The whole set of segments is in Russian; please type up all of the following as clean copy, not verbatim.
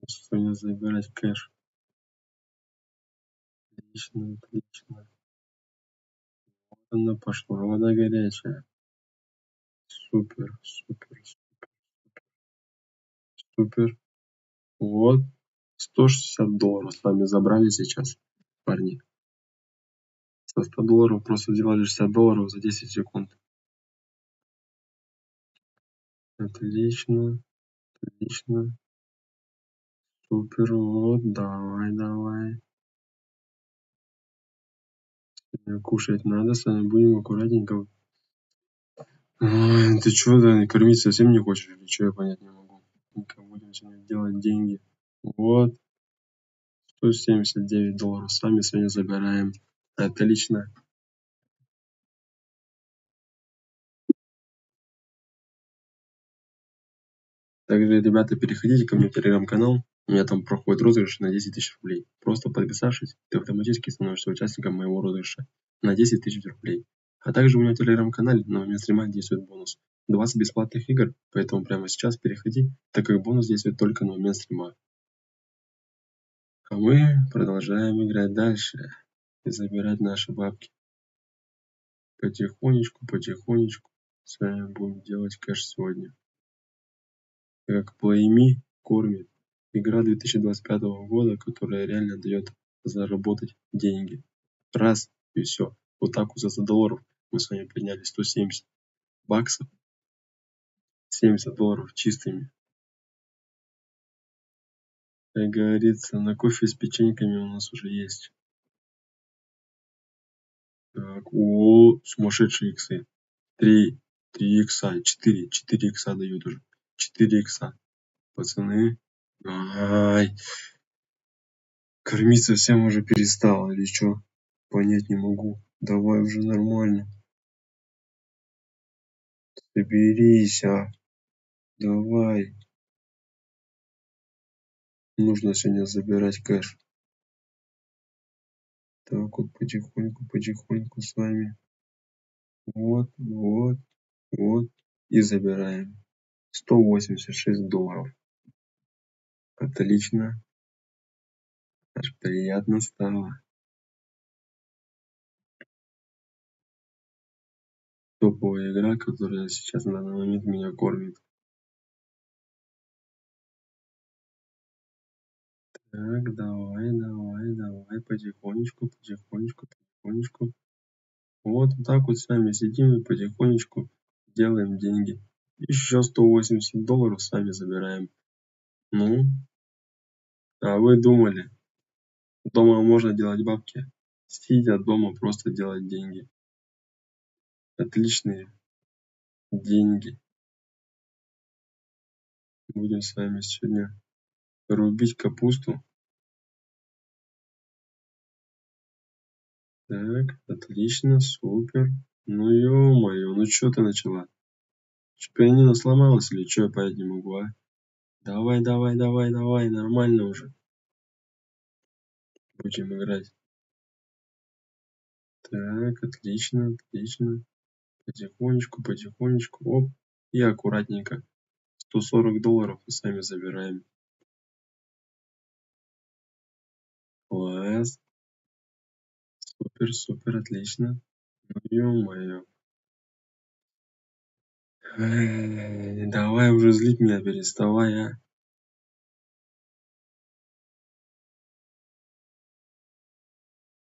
Сегодня забирать кэш. Отлично, отлично. Вот она пошла, вода горячая. Супер, супер, супер, супер. Вот. $160 с вами забрали сейчас, парни. Со $100 просто сделали $60 за 10 секунд. Отлично, отлично. Супер, вот, давай, давай. Кушать надо, с вами будем аккуратненько. Ой, ты чё, да, кормить совсем не хочешь или чё, я понять не могу. Будем сегодня делать деньги. Вот, $179 сами сегодня забираем. Отлично. Также, ребята, переходите ко мне в телеграм-канал. У меня там проходит розыгрыш на 10 000 рублей. Просто подписавшись, ты автоматически становишься участником моего розыгрыша на 10 000 рублей. А также у меня в телеграм-канале на момент стрима действует бонус. 20 бесплатных игр, поэтому прямо сейчас переходи, так как бонус действует только на момент стрима. А мы продолжаем играть дальше и забирать наши бабки. Потихонечку, потихонечку с вами будем делать кэш сегодня. Как Play Me кормит. Игра 2025 года, которая реально дает заработать деньги. Раз и все. Вот так вот за $100 мы с вами подняли 170 баксов. $70 чистыми. Как говорится, на кофе с печеньками у нас уже есть. Так, о, сумасшедшие иксы. 3 икса, 4 икса дают уже. 4 икса. Пацаны. Ай. Кормить совсем уже перестал или что? Понять не могу. Давай уже нормально. Соберись, а. Давай. Нужно сегодня забирать кэш. Так вот потихоньку, потихоньку с вами. Вот, вот, вот. И забираем. $186. Отлично. Аж приятно стало. Топовая игра, которая сейчас на данный момент меня кормит. Так, давай, давай, давай, потихонечку, потихонечку, потихонечку. Вот так вот с вами сидим и потихонечку делаем деньги. Еще $180 сами забираем. Ну, а вы думали, дома можно делать бабки? Сидя дома просто делать деньги. Отличные деньги. Будем с вами сегодня рубить капусту. Так, отлично, супер. Ну ё-моё, ну чё ты начала? Чё, пианино сломалось или чё, я понять не могу, а? Давай, давай, давай, давай, нормально уже. Будем играть. Так, отлично, отлично. Потихонечку, потихонечку. Оп. И аккуратненько. $140 и сами забираем. Класс. Супер, супер, отлично. Ну ё-моё. Давай уже злить меня, переставай, а.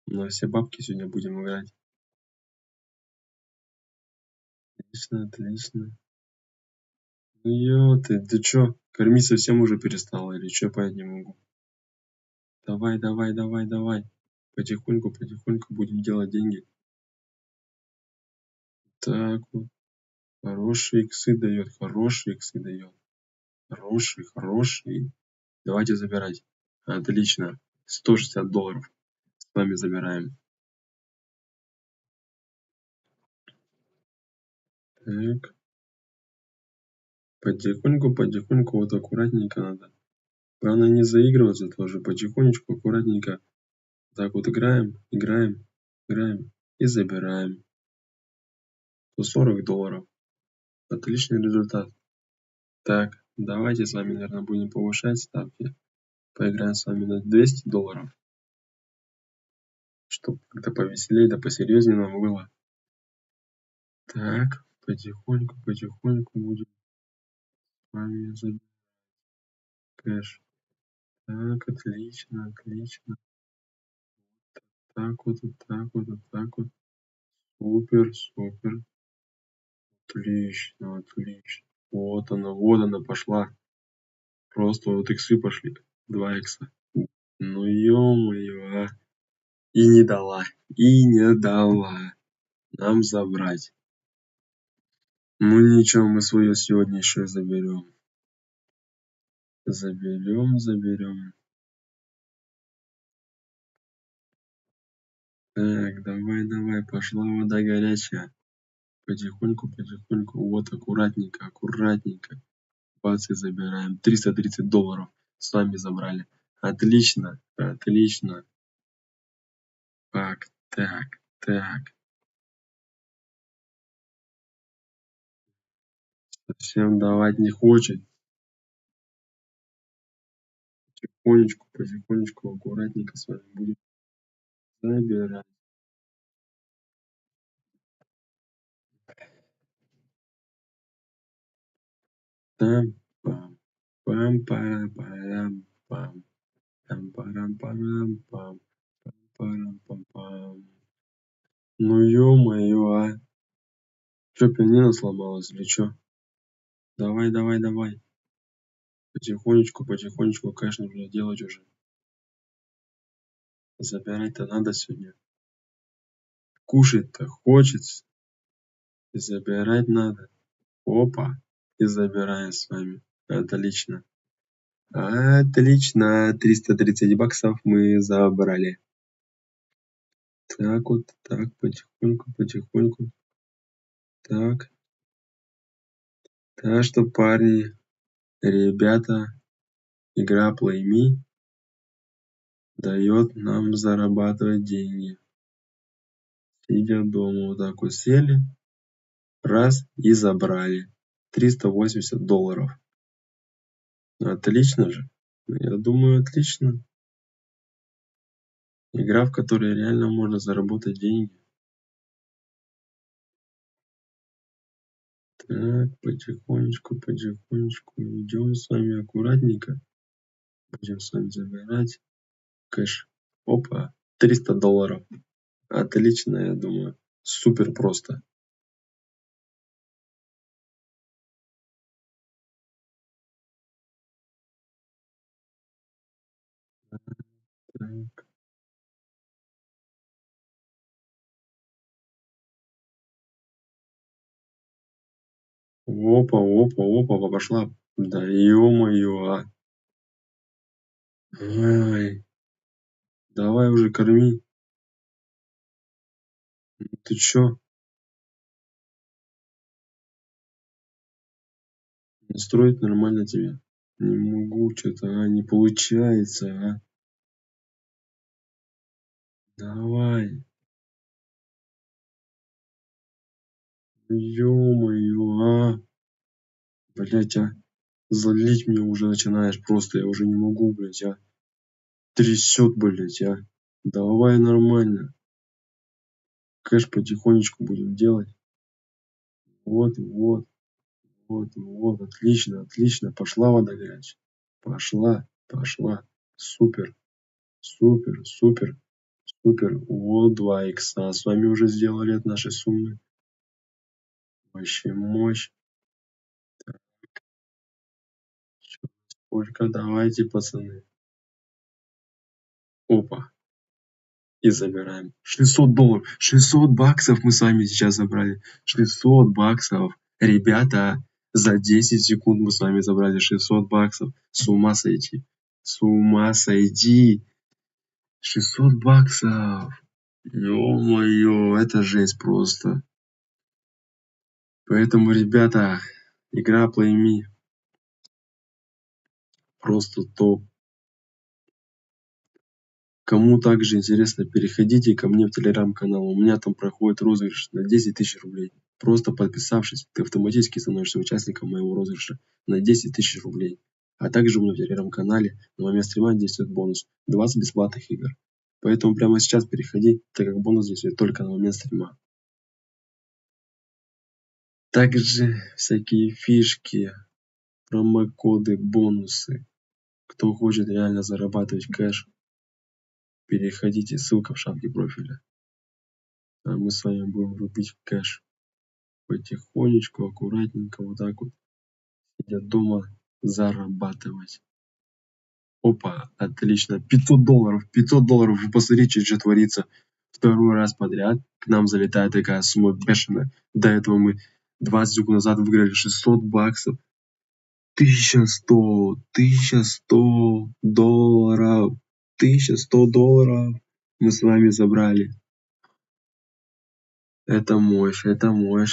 На все бабки сегодня будем играть. Отлично, отлично. Ну ё ты чё, кормить совсем уже перестала или чё, понять не могу. Давай, давай, давай, давай. Потихоньку, потихоньку будем делать деньги. Так вот. Хорошие иксы дает, хорошие иксы дает. Хороший, хороший. Давайте забирать. Отлично. $160 с вами забираем. Так. Потихоньку, потихоньку, вот аккуратненько надо. Главное не заигрываться тоже. Потихонечку, аккуратненько. Так вот играем, играем, играем и забираем. $140. Отличный результат. Так, давайте с вами, наверное, будем повышать ставки. Поиграем с вами на $200. Чтоб как-то повеселее, да посерьезнее нам было. Так, потихоньку будем с вами забирать кэш. Так, отлично. Так вот. Супер. Отлично. Вот она пошла. Просто вот иксы пошли. 2 икса. Ну ё-моё, а. И не дала нам забрать. Ну ничего, мы свое сегодня еще заберем. Заберем. Так, давай, пошла вода горячая. Потихоньку. Вот, аккуратненько. Бац, и забираем. $330 с вами забрали. Отлично. Так. Совсем давать не хочет. Потихонечку, аккуратненько с вами будем забирать. Там-пам. Пам-парам-парам-пам. Там-парам-парам-пам. Парам-пам-пам. Ну ё-моё, а. Чё, пианино сломалось или чё? Давай. Потихонечку, кэш нужно делать уже. Забирать-то надо сегодня. Кушать-то хочется. И забирать надо. Опа. И забираем с вами. Отлично. 330 баксов мы забрали. Так, потихоньку. Так. Так что, парни, ребята, игра Play Me дает нам зарабатывать деньги. Сидя дома, вот так вот сели, раз и забрали. $380. Отлично же. Я думаю, отлично. Игра, в которой реально можно заработать деньги. Так, потихонечку. Идем с вами аккуратненько. Будем с вами забирать кэш. Опа, $300. Отлично, я думаю. Супер просто. Так. Опа, пошла. Да ё-моё, а. Ай, давай уже корми. Ты чё? Настроить нормально тебя? Не могу, что-то, не получается, а. Давай. Ё-моё, а. Блять, а. Злить меня уже начинаешь просто. Я уже не могу, блять, а. Трясет, блять, а. Давай нормально. Кэш потихонечку будем делать. Вот. Отлично. Пошла вода горячая. Пошла. Супер. Вот 2 икса с вами уже сделали от нашей суммы. Вообще мощь. Сколько? Давайте, пацаны. Опа. И забираем. $600. 600 баксов мы с вами сейчас забрали. 600 баксов. Ребята, за 10 секунд мы с вами забрали 600 баксов. С ума сойти. 600 баксов. Ё-моё, это жесть просто. Поэтому, ребята, игра Play Me просто топ. Кому также интересно, переходите ко мне в телеграм-канал. У меня там проходит розыгрыш на 10 тысяч рублей. Просто подписавшись, ты автоматически становишься участником моего розыгрыша на 10 тысяч рублей. А также у меня в телеграм-канале на момент стрима действует бонус 20 бесплатных игр. Поэтому прямо сейчас переходи, так как бонус действует только на момент стрима. Также всякие фишки, промокоды, бонусы. Кто хочет реально зарабатывать кэш, переходите, ссылка в шапке профиля. А мы с вами будем рубить кэш потихонечку, аккуратненько, вот так вот, сидя дома, зарабатывать. Опа, отлично, $500, $500, вы посмотрите, что творится. Второй раз подряд к нам залетает такая сумма бешеная. До этого мы 20 секунд назад выиграли 600 баксов. 1100 долларов. $1100 мы с вами забрали. Это мощь,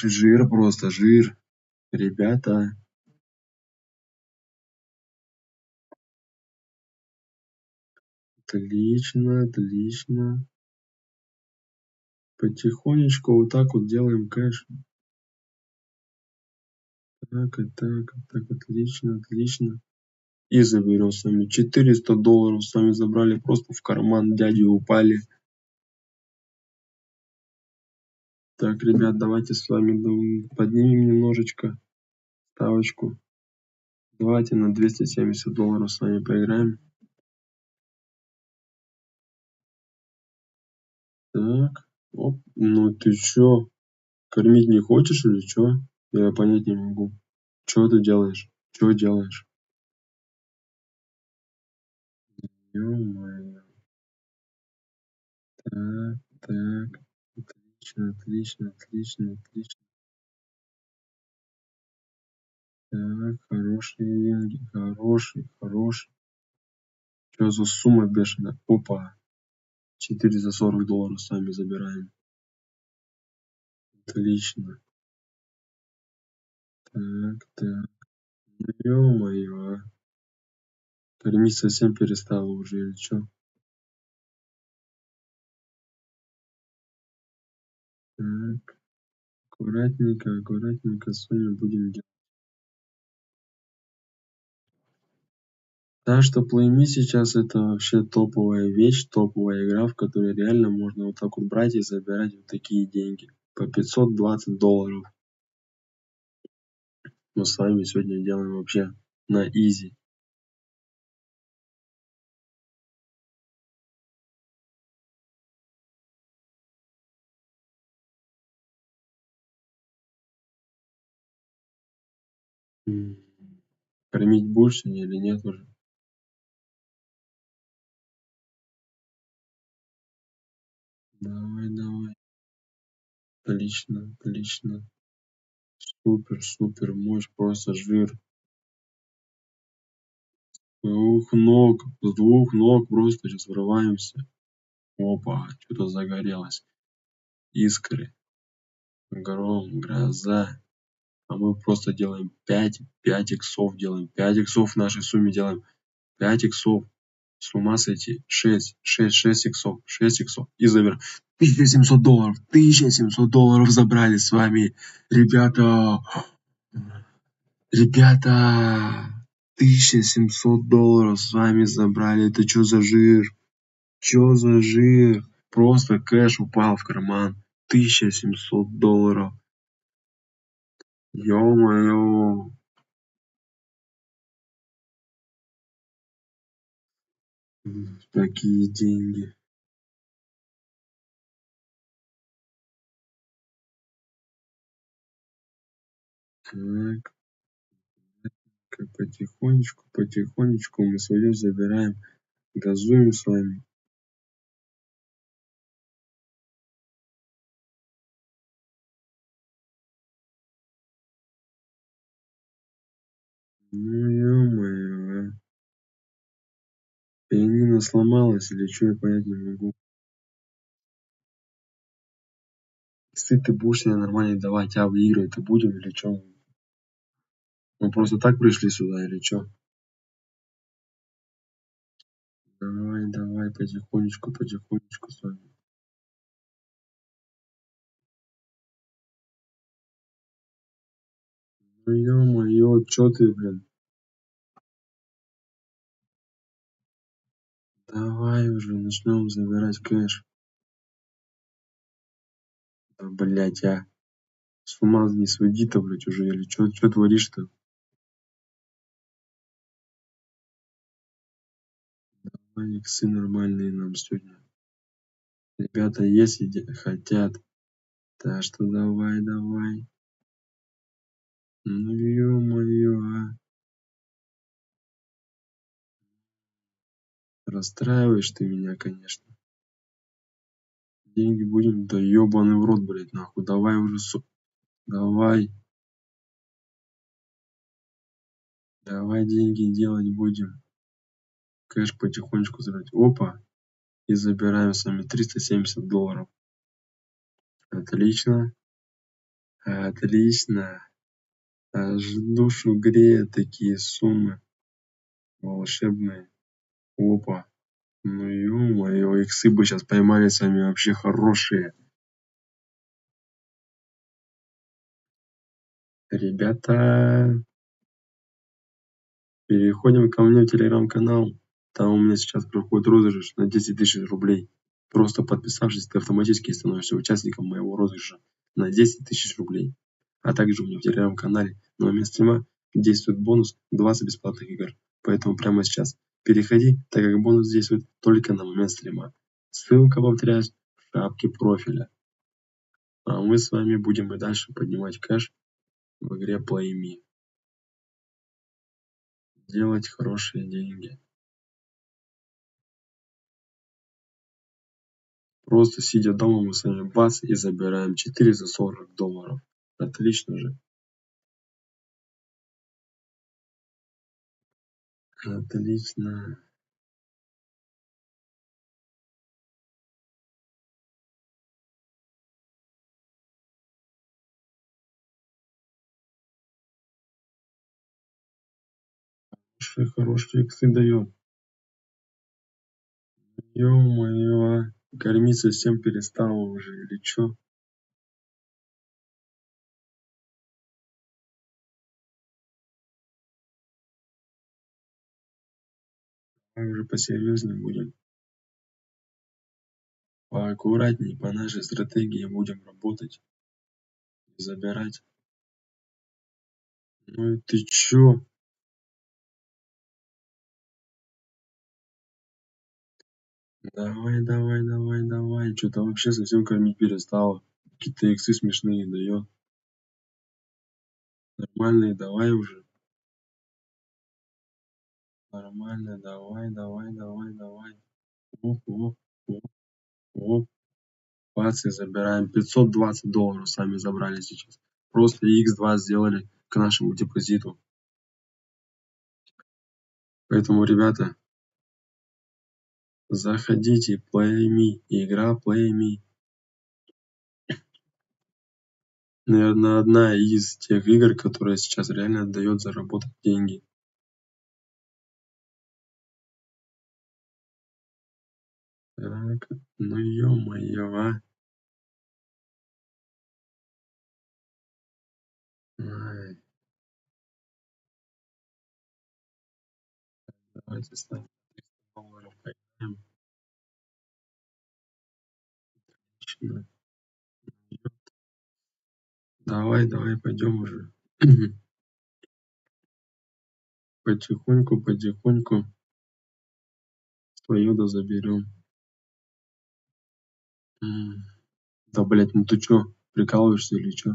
жир просто, жир. Ребята, отлично, отлично. Потихонечку вот так вот делаем кэш. Так, и так, и так, отлично, отлично. И заберем с вами $400 с вами забрали, просто в карман дяди упали. Так, ребят, давайте с вами поднимем немножечко ставочку. Давайте на $270 с вами поиграем. Так, оп, ну ты чё, кормить не хочешь или чё? Я понять не могу. Чё ты делаешь? Чё делаешь? Ё-моё. Так, так. Отлично, отлично, отлично, отлично. Так, хорошие деньги, хороший. Чё за сумма бешеная? Опа, $440 сами забираем. Отлично. Так, так. Ну ё-моё, а. Кормить совсем перестала уже или чё? Так, аккуратненько с вами будем делать. Так что Play Me сейчас это вообще топовая вещь, топовая игра, в которой реально можно вот так вот брать и забирать вот такие деньги. По $520. Мы с вами сегодня делаем вообще на изи. Кормить будешь сегодня или нет уже? Давай, давай. Отлично, отлично. Супер, супер, мощь, просто жир. С двух ног просто сейчас врываемся. Опа, что-то загорелось. Искры, гром, гроза. А мы просто делаем 5 иксов делаем. 5 иксов в нашей сумме делаем. 5 иксов. С ума сойти. 6 иксов. 6 иксов. И забираем. $1700. $1700 забрали с вами. Ребята. Ребята. $1700 с вами забрали. Это что за жир? Чё за жир? Просто кэш упал в карман. $1700. Ё-моё. Такие деньги. Так, потихонечку мы свое забираем. Газуем с вами. Ну ё-моё, а. Пианино сломалось или чё, я понять не могу. Если ты будешь себе нормально давать, а выигрывать-то будем или чё? Мы просто так пришли сюда или чё? Давай, потихонечку с вами. Ну ё-моё, чё ты, блин? Давай уже начнем забирать кэш. Да, блять, а. С ума не своди-то, блять, уже, или чё творишь-то? Давай иксы нормальные нам сегодня. Ребята есть хотят. Так что давай. Ну ё-моё, а. Расстраиваешь ты меня, конечно. Деньги будем, да ёбаный в рот, блять, нахуй. Давай уже, давай. Давай деньги делать будем. Кэш потихонечку забирать. Опа. И забираем с вами $370. Отлично. Отлично. Аж душу греют такие суммы волшебные. Опа. Ну ё-моё, иксы бы сейчас поймали с вами вообще хорошие. Ребята, переходим ко мне в телеграм-канал. Там у меня сейчас проходит розыгрыш на 10 тысяч рублей. Просто подписавшись, ты автоматически становишься участником моего розыгрыша на 10 тысяч рублей. А также у меня в телеграм-канале на момент стрима действует бонус 20 бесплатных игр. Поэтому прямо сейчас переходи, так как бонус действует только на момент стрима. Ссылка, повторяюсь, в шапке профиля. А мы с вами будем и дальше поднимать кэш в игре Play Me. Делать хорошие деньги. Просто сидя дома мы с вами бац и забираем $440. Отлично же. Отлично. Хорошие иксы дает. Ё-моё, а. Кормить совсем перестала уже или чё? Давай уже посерьезнее будем. Поаккуратней по нашей стратегии будем работать. Забирать. Ну и ты чё? Давай. Чё-то вообще совсем кормить перестала. Какие-то иксы смешные дает. Нормальные давай уже. Нормально, давай. Оп. Оп. Бац, и забираем. $520 сами забрали сейчас. Просто X2 сделали к нашему депозиту. Поэтому, ребята, заходите, Play Me, игра Play Me. Наверное, одна из тех игр, которая сейчас реально дает заработать деньги. Так, ну ё-моё, а. Ай, давайте ставим $300 поиграем. Отлично. Давай, пойдем уже. Потихоньку свое да заберем. Да, блять, ну ты чё, прикалываешься или чё?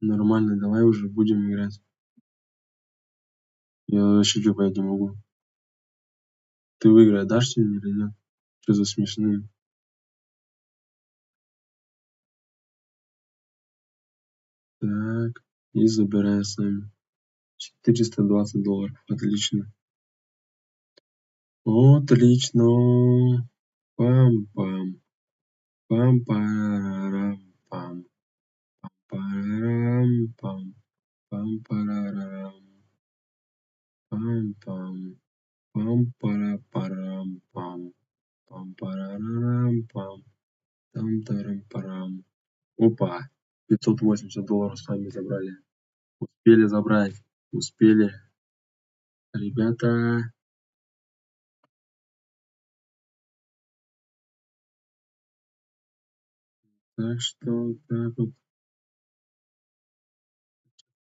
Нормально, давай уже будем играть. Я вообще чё понять не могу. Ты выиграть дашь сегодня или нет? Что за смешные? Так, и забираем сами. $420. Отлично. Отлично. Пам-пам. Пам-парарам-пам. Парарам-пам. Пам-парарам. Пам-пам. Пам-пара-парам-пам. Пам-парарам-пам. Там-тарам-парам. Опа! $580 с вами забрали. Успели забрать. Успели. Ребята, Так что вот так вот.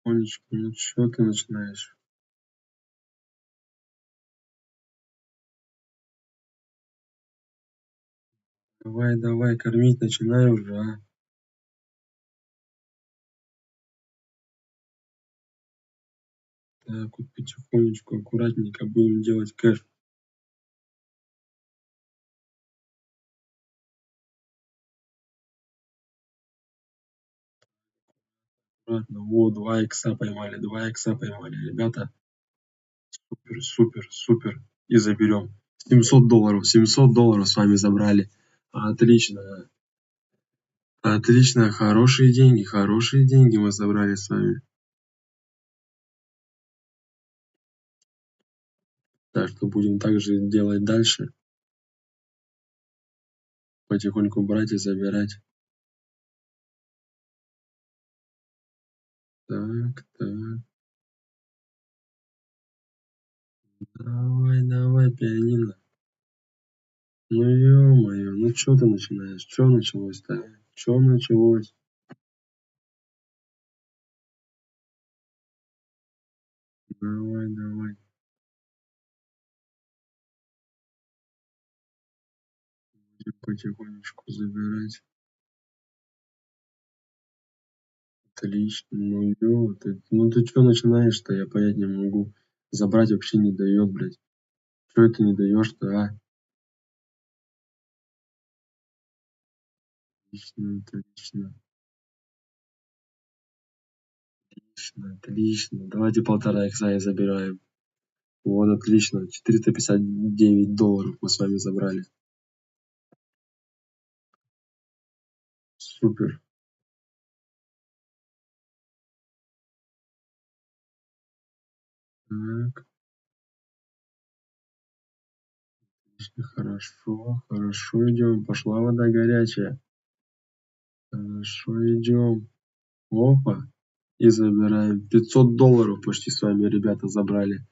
Потихонечку. Ну чё ты начинаешь? Давай, давай, кормить начинай уже, а. Так вот потихонечку, аккуратненько будем делать кэш. Аккуратно. Во, 2 икса поймали, 2 икса поймали. Ребята, супер, супер, супер. И заберем. $700 с вами забрали. Отлично. Отлично, хорошие деньги мы забрали с вами. Так что будем также делать дальше. Потихоньку брать и забирать. Так, так. Давай, давай, пианино. Ну ё-моё, ну чё ты начинаешь? Чё началось-то, а? Чё началось? Давай, давай. Будем потихонечку забирать. Отлично. Ну ты чё начинаешь-то? Я понять не могу. Забрать вообще не даёт, блядь. Чё это не даёшь-то, а? Отлично, отлично. Отлично, отлично. Давайте 1,5 икса и забираем. Вот, отлично. $459 мы с вами забрали. Супер. Так, отлично, хорошо, хорошо идем. Пошла вода горячая. Хорошо идем. Опа. И забираем. $500 почти с вами, ребята, забрали.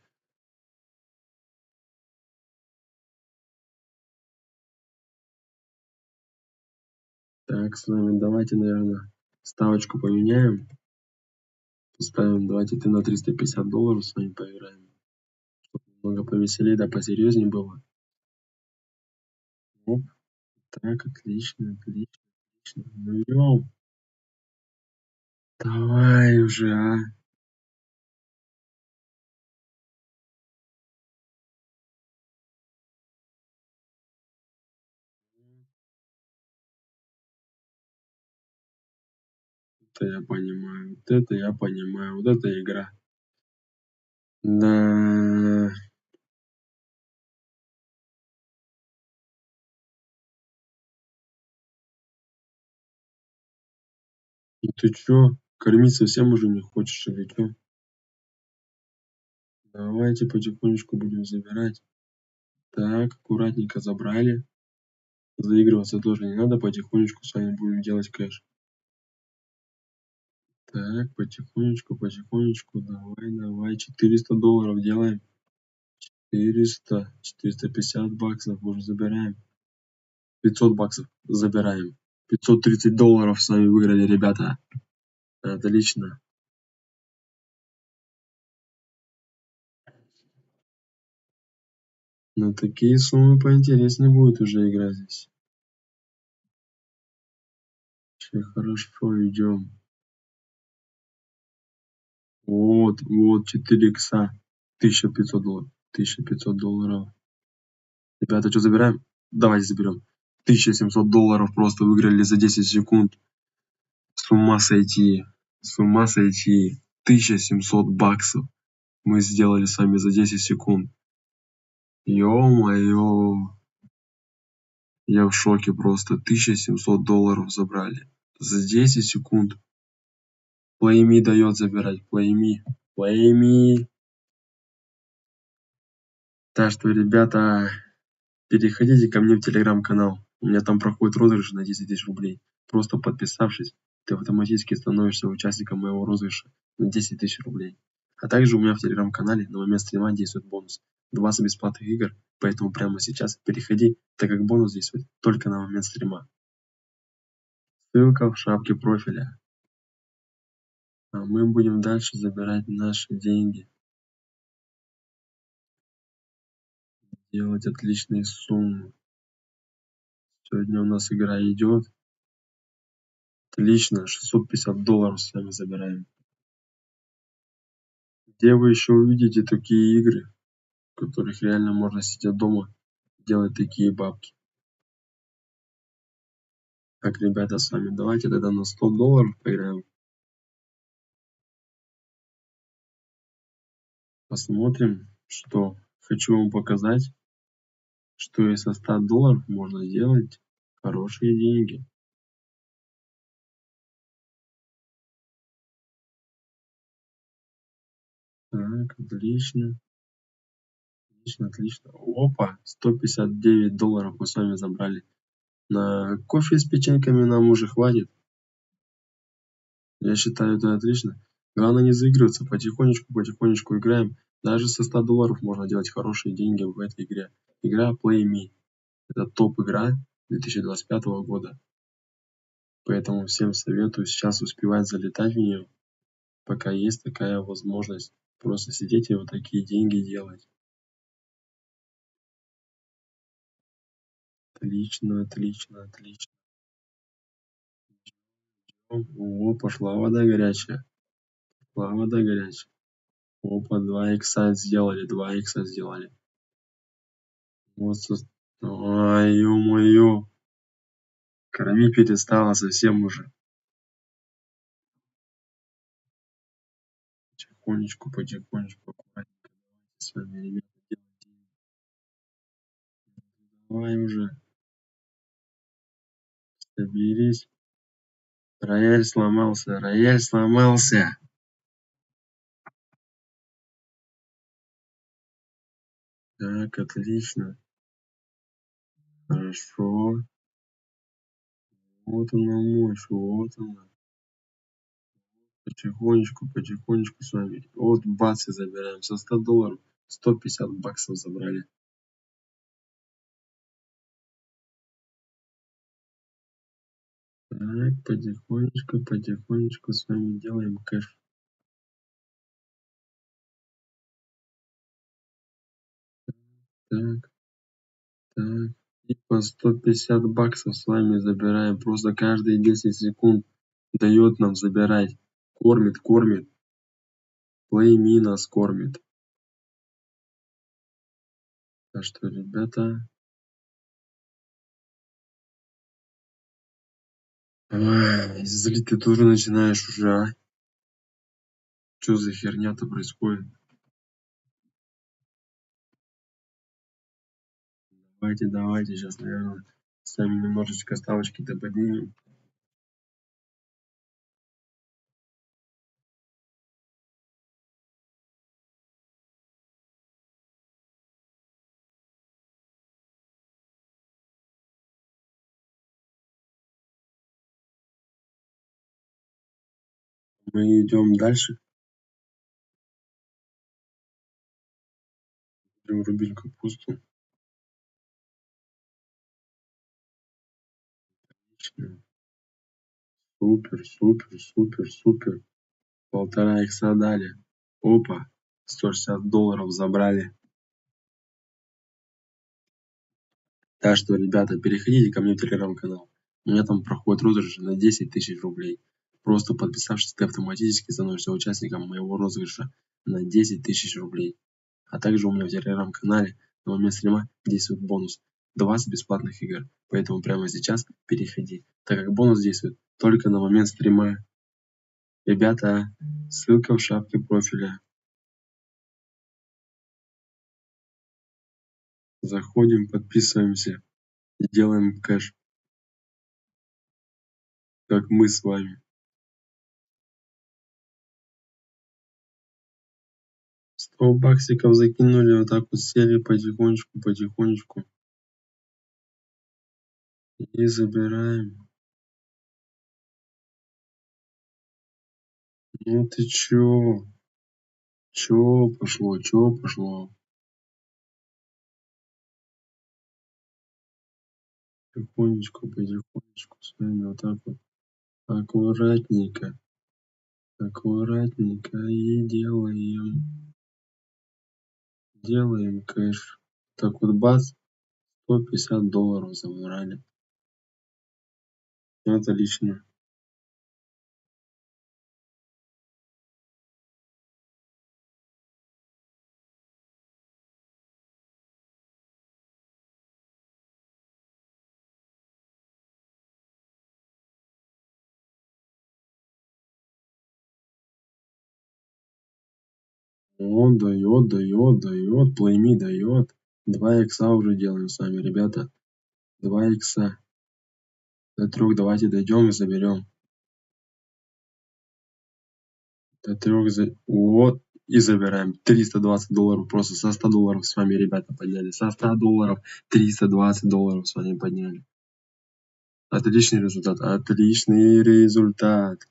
Так, с вами давайте, наверное, ставочку поменяем. Поставим, давайте ты на $350 с вами поиграем. Чтобы немного повеселее, да посерьезнее было. Оп. Так, отлично, отлично, отлично. Ну ё. Давай уже, а. Это я понимаю, вот это я понимаю, вот это игра. Да. И ты чё, кормить совсем уже не хочешь или чё? Давайте потихонечку будем забирать. Так, аккуратненько забрали. Заигрываться тоже не надо, потихонечку с вами будем делать кэш. Так, потихонечку, потихонечку, давай, давай, $400 делаем. 400, $450 уже забираем. $500 забираем. $530 с вами выиграли, ребята. Отлично. На такие суммы поинтереснее будет уже играть здесь. Вообще хорошо идем. Вот 4 икса. $1500. $1500. Ребята, что забираем? Давайте заберем. $1700 просто выиграли за 10 секунд. С ума сойти. С ума сойти. $1700 мы сделали с вами за 10 секунд. Ё-моё. Я в шоке просто. $1700 забрали. За 10 секунд. Плейми дает забирать. Плейми. Плейми. Так что, ребята, переходите ко мне в телеграм-канал. У меня там проходит розыгрыш на 10 000 рублей. Просто подписавшись, ты автоматически становишься участником моего розыгрыша на 10 000 рублей. А также у меня в телеграм-канале на момент стрима действует бонус. 20 бесплатных игр, поэтому прямо сейчас переходи, так как бонус действует только на момент стрима. Ссылка в шапке профиля. А мы будем дальше забирать наши деньги. Делать отличные суммы. Сегодня у нас игра идет. Отлично, $650 с вами забираем. Где вы еще увидите такие игры, в которых реально можно сидя дома делать такие бабки? Так, ребята, с вами давайте тогда на $100 поиграем. Посмотрим, что хочу вам показать, что и со $100 можно делать хорошие деньги. Так, отлично. Отлично, отлично. Опа, $159 мы с вами забрали. На кофе с печеньками нам уже хватит. Я считаю, это отлично. Главное не заигрываться, потихонечку играем. Даже со $100 можно делать хорошие деньги в этой игре. Игра Play Me. Это топ-игра 2025 года. Поэтому всем советую сейчас успевать залетать в нее, пока есть такая возможность. Просто сидеть и вот такие деньги делать. Отлично, отлично, отлично. О, пошла вода горячая. Пошла вода горячая. Опа, 2 икса сделали, 2 икса сделали. Вот, ай, ё-моё. Кормить перестала совсем уже. Потихонечку, аккуратненько. С вами, ребята, делайте. Давай уже, соберись. Рояль сломался, рояль сломался. Так, отлично. Хорошо. Вот она мощь, вот она. Потихонечку с вами. Вот бац и забираем. Со $100 $150 забрали. Так, потихонечку с вами делаем кэш. Так, так. И по $150 с вами забираем. Просто каждые 10 секунд дает нам забирать. Кормит. Play Me нас кормит. Так что, ребята... Ай, злить ты тоже начинаешь уже, а? Что за херня-то происходит? Давайте, сейчас, наверное, сами немножечко ставочки-то поднимем. Мы идем дальше. Будем рубить капусту. Отлично. Супер. 1,5 икса дали. Опа, $160 забрали. Так что, ребята, переходите ко мне в телеграм-канал. У меня там проходит розыгрыш на 10 тысяч рублей. Просто подписавшись, ты автоматически становишься участником моего розыгрыша на 10 тысяч рублей. А также у меня в телеграм-канале на момент стрима действует бонус 20 бесплатных игр. Поэтому прямо сейчас переходи, так как бонус действует только на момент стрима. Ребята, ссылка в шапке профиля. Заходим, подписываемся и делаем кэш, как мы с вами. 100 баксиков закинули, вот так вот сели потихонечку и забираем. Ну ты чё? Чё пошло? Потихонечку с вами вот так вот. Аккуратненько. Аккуратненько и делаем кэш. Так вот бац, $150 забрали. Отлично. Он дает, плейми дает. 2 икса уже делаем с вами, ребята. 2 икса. До 3 давайте дойдем и заберем. До 3 вот. И забираем. $320 просто со $100 с вами, ребята, подняли. Со $100 $320 с вами подняли. Отличный результат. Отличный результат.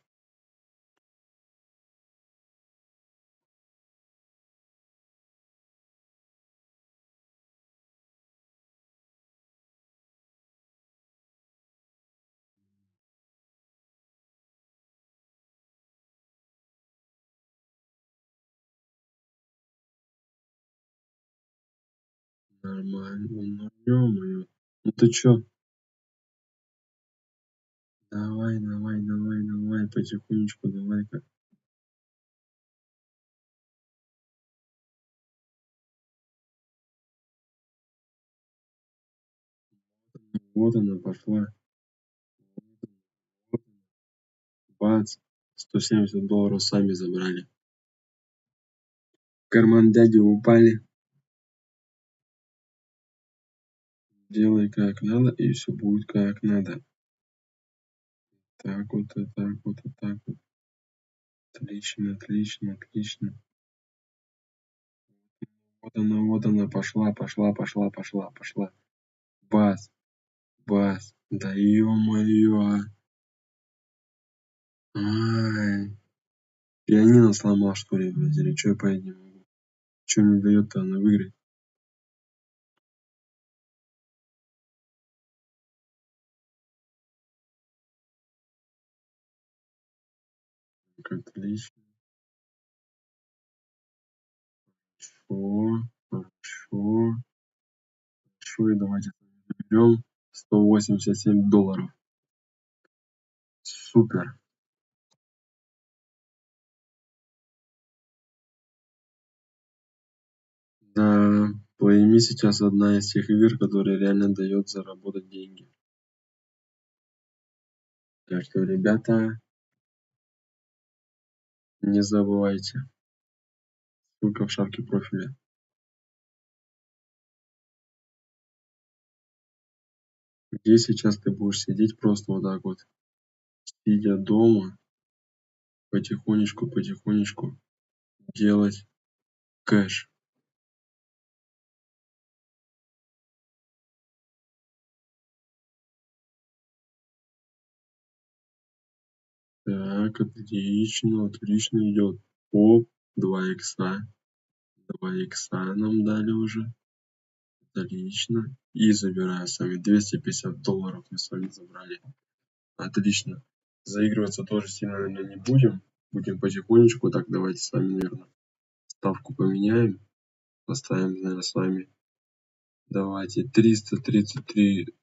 Нормально. Ну, ё-моё. Ну ты чё? Давай, потихонечку, давай-ка. Вот она пошла. Бац. $170 сами забрали. В карман дяди упали. Делай как надо, и все будет как надо. Так вот, и так вот, и так вот. Отлично, отлично, отлично. Вот она, пошла. Бац, бац. Да ё-моё. Ай. Пианино сломал, что ли, блядь, или чё я понять не могу. Чё не дает-то она выиграть? Так, отлично. Хорошо. И давайте заберем $187. Супер. Да, Playme сейчас одна из тех игр, которая реально дает заработать деньги. Так что, ребята, не забывайте. Ссылка в шапке профиля. Где сейчас ты будешь сидеть просто вот так вот, сидя дома, потихонечку делать кэш. Так, отлично идет. Оп, 2 икса. 2 икса нам дали уже. Отлично. И забираю сами. $250 мы с вами забрали. Отлично. Заигрываться тоже сильно, наверное, не будем. Будем потихонечку. Так, давайте с вами, наверное, ставку поменяем. Поставим, наверное, с вами. Давайте $333.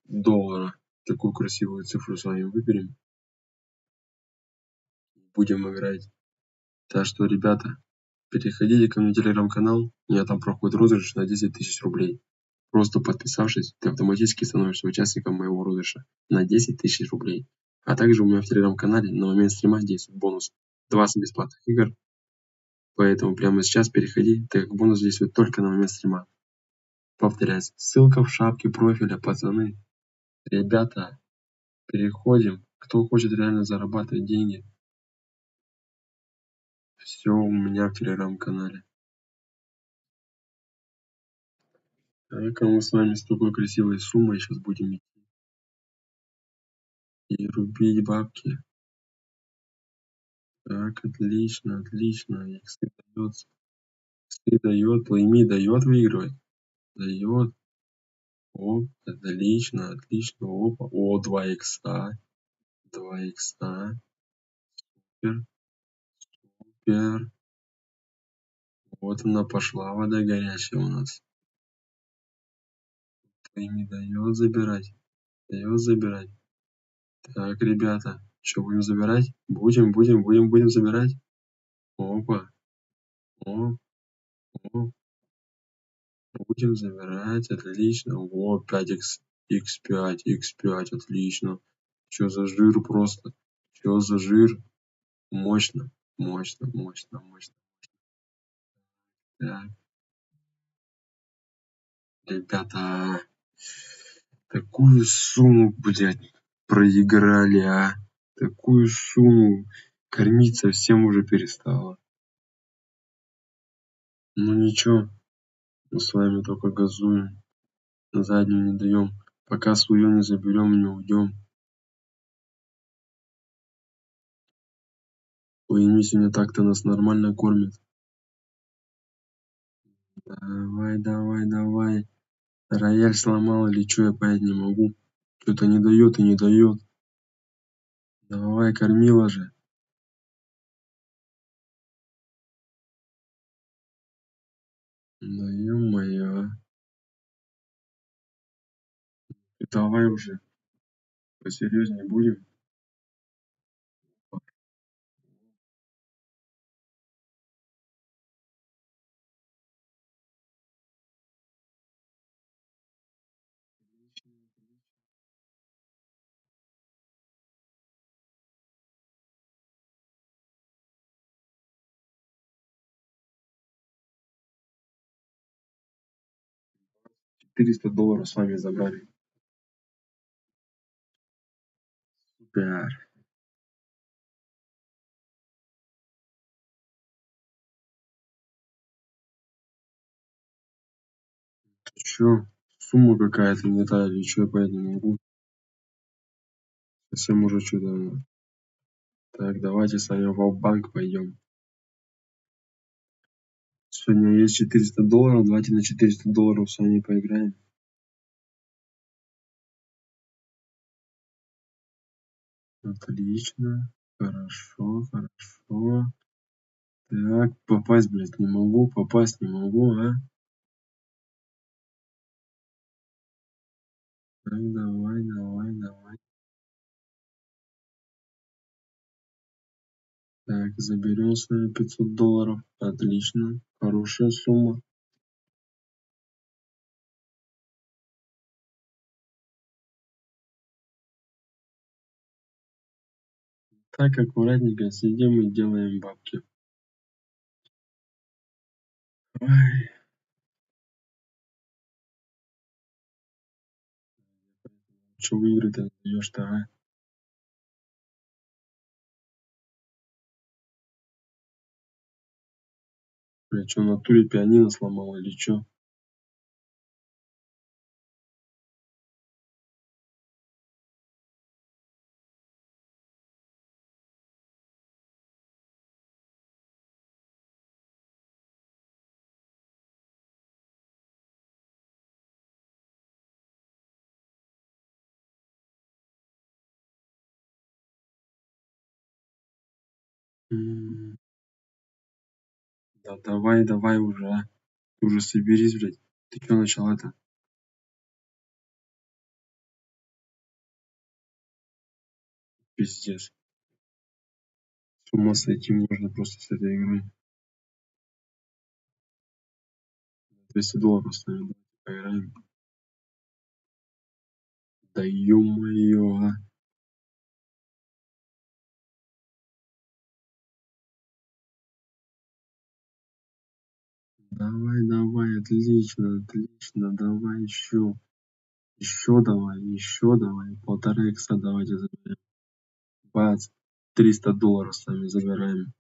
Такую красивую цифру с вами выберем. Будем играть. Так что, ребята, переходите ко мне в телеграм-канал. У меня там проходит розыгрыш на 10 000 рублей. Просто подписавшись, ты автоматически становишься участником моего розыгрыша на 10 000 рублей. А также у меня в телеграм-канале на момент стрима действует бонус 20 бесплатных игр. Поэтому прямо сейчас переходи, так как бонус действует только на момент стрима. Повторяюсь, ссылка в шапке профиля, пацаны. Ребята, переходим. Кто хочет реально зарабатывать деньги, все у меня в телеграм-канале. Так, а мы с вами с такой красивой суммой сейчас будем идти и рубить бабки. Так, отлично. Иксы дается. Иксы дает, плейми дает выигрывать. Дает. Оп, отлично. Опа. О, 2 икса. 2 икса. Супер. Супер. Вот она пошла, вода горячая у нас. И не дает забирать. Дает забирать. Так, ребята, что будем забирать? Будем забирать. Опа. О, о. Будем забирать. Отлично. О, 5х. Х5, х5. Отлично. Что за жир просто? Что за жир? Мощно. Мощно, мощно, мощно. Так, ребята. Такую сумму, блядь, проиграли, а. Такую сумму. Кормить совсем уже перестала. Ну ничего, мы с вами только газуем. На заднюю не даем. Пока свое не заберем, не уйдем. Пойми, сегодня так-то нас нормально кормят. Давай, давай, давай. Рояль сломал или что, я понять не могу. Что-то не дает и не дает. Давай, кормила же. Да ё-моё. И давай уже. Посерьезнее будем. 400 долларов с вами забрали. Супер. Ты чё? Сумма какая-то не та или чё, я понять не могу. Совсем уже что-то. Так, давайте с вами в банк пойдем. Сегодня есть 400 долларов. Давайте на 400 долларов с вами поиграем. Отлично. Хорошо, хорошо. Так, попасть, блядь, не могу. Попасть не могу, а? Так, давай, давай, давай. Так, заберем с вами 500 долларов. Отлично. Хорошая сумма. Так, аккуратненько сидим и делаем бабки. Ой, что в игры-то даешь-то, а? Бля, что, в натуре пианино сломал или что? М, Да давай, давай уже, а. Ты уже соберись, блядь. Ты что начала-то? Пиздец. С ума сойти можно просто с этой игрой. 200 долларов с вами поиграем. Да ё-моё, а. Давай, давай, отлично, отлично. Давай еще. Еще давай, еще давай. 1,5 икса давайте заберем. Бац. 300 долларов с вами забираем.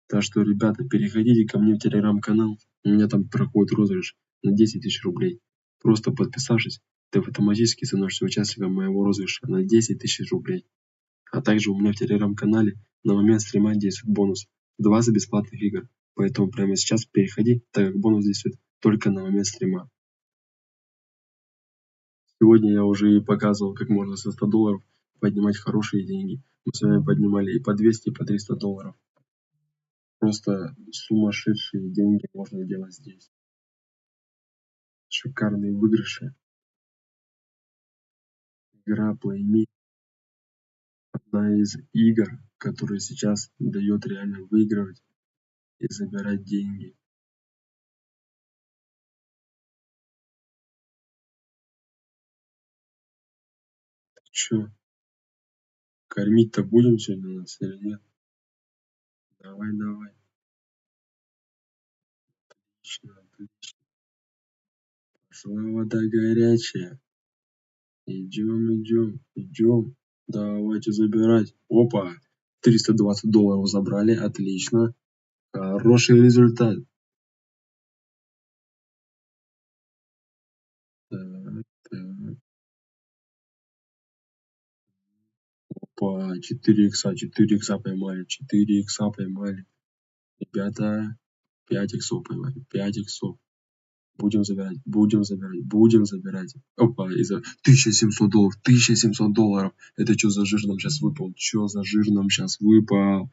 Так что, ребята, переходите ко мне в телеграм-канал. У меня там проходит розыгрыш на 10 тысяч рублей. Просто подписавшись, ты автоматически становишься участником моего розыгрыша на 10 тысяч рублей. А также у меня в телеграм-канале на момент стрима действует бонус. 20 бесплатных игр. Поэтому прямо сейчас переходи, так как бонус действует только на момент стрима. Сегодня я уже и показывал, как можно со 100 долларов поднимать хорошие деньги. Мы с вами поднимали и по 200, и по 300 долларов. Просто сумасшедшие деньги можно делать здесь. Шикарные выигрыши. Игра Play Me одна из игр, которая сейчас дает реально выигрывать и забирать деньги. Чё, кормить-то будем сегодня нас или нет? Давай, давай. Отлично, отлично. Пошла вода горячая. Идем, идем, идем. Давайте забирать. Опа! 320 долларов забрали. Отлично. Хороший результат. Так, так. Опа, 4 икса, 4 икса поймали. 4 икса поймали. Ребята, 5 иксов поймали. 5 иксов. Будем забирать, будем забирать, будем забирать. Опа, из-за 1700 долларов, 1700 долларов. Это что за жир нам сейчас выпал? Что за жир нам сейчас выпал?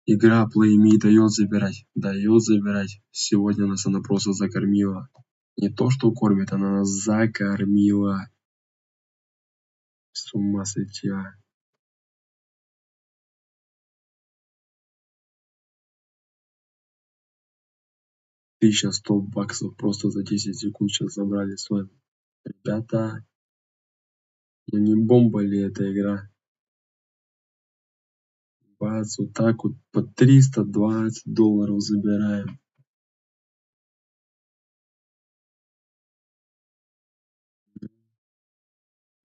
Игра Play Me дает забирать, дает забирать. Сегодня нас она просто закормила. Не то, что кормит, она нас закормила. С ума сойти. 1100 баксов просто за 10 секунд сейчас забрали с вами. Ребята, ну не бомба ли эта игра? Бац, вот так вот по 320 долларов забираем.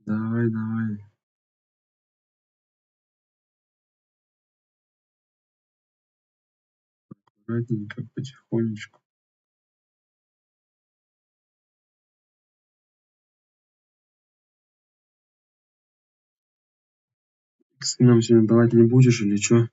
Давай, давай. Аккуратненько, потихонечку. Иксы нам сегодня давать не будешь или чё?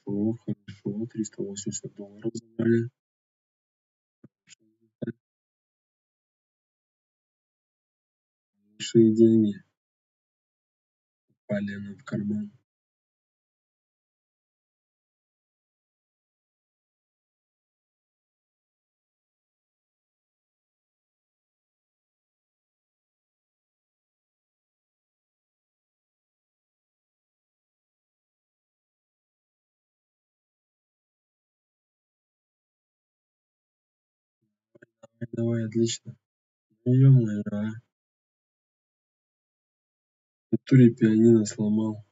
Хорошо, хорошо. 380 долларов забрали. Большие деньги упали нам в карман. Давай, давай, отлично. Ну ё-моё, а. В натуре пианино сломал.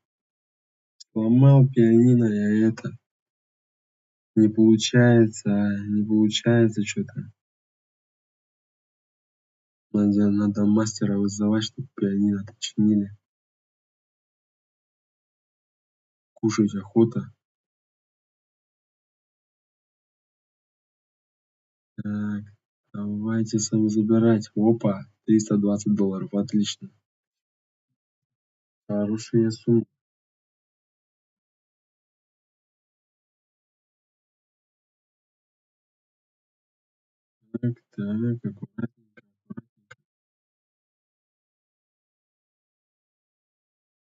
Сломал пианино я это. Не получается что-то. Надо мастера вызывать, чтобы пианино починили. Кушать охота. Так, давайте с вами забирать. Опа, 320 долларов, отлично. Хорошая сумма. Так, так, аккуратненько.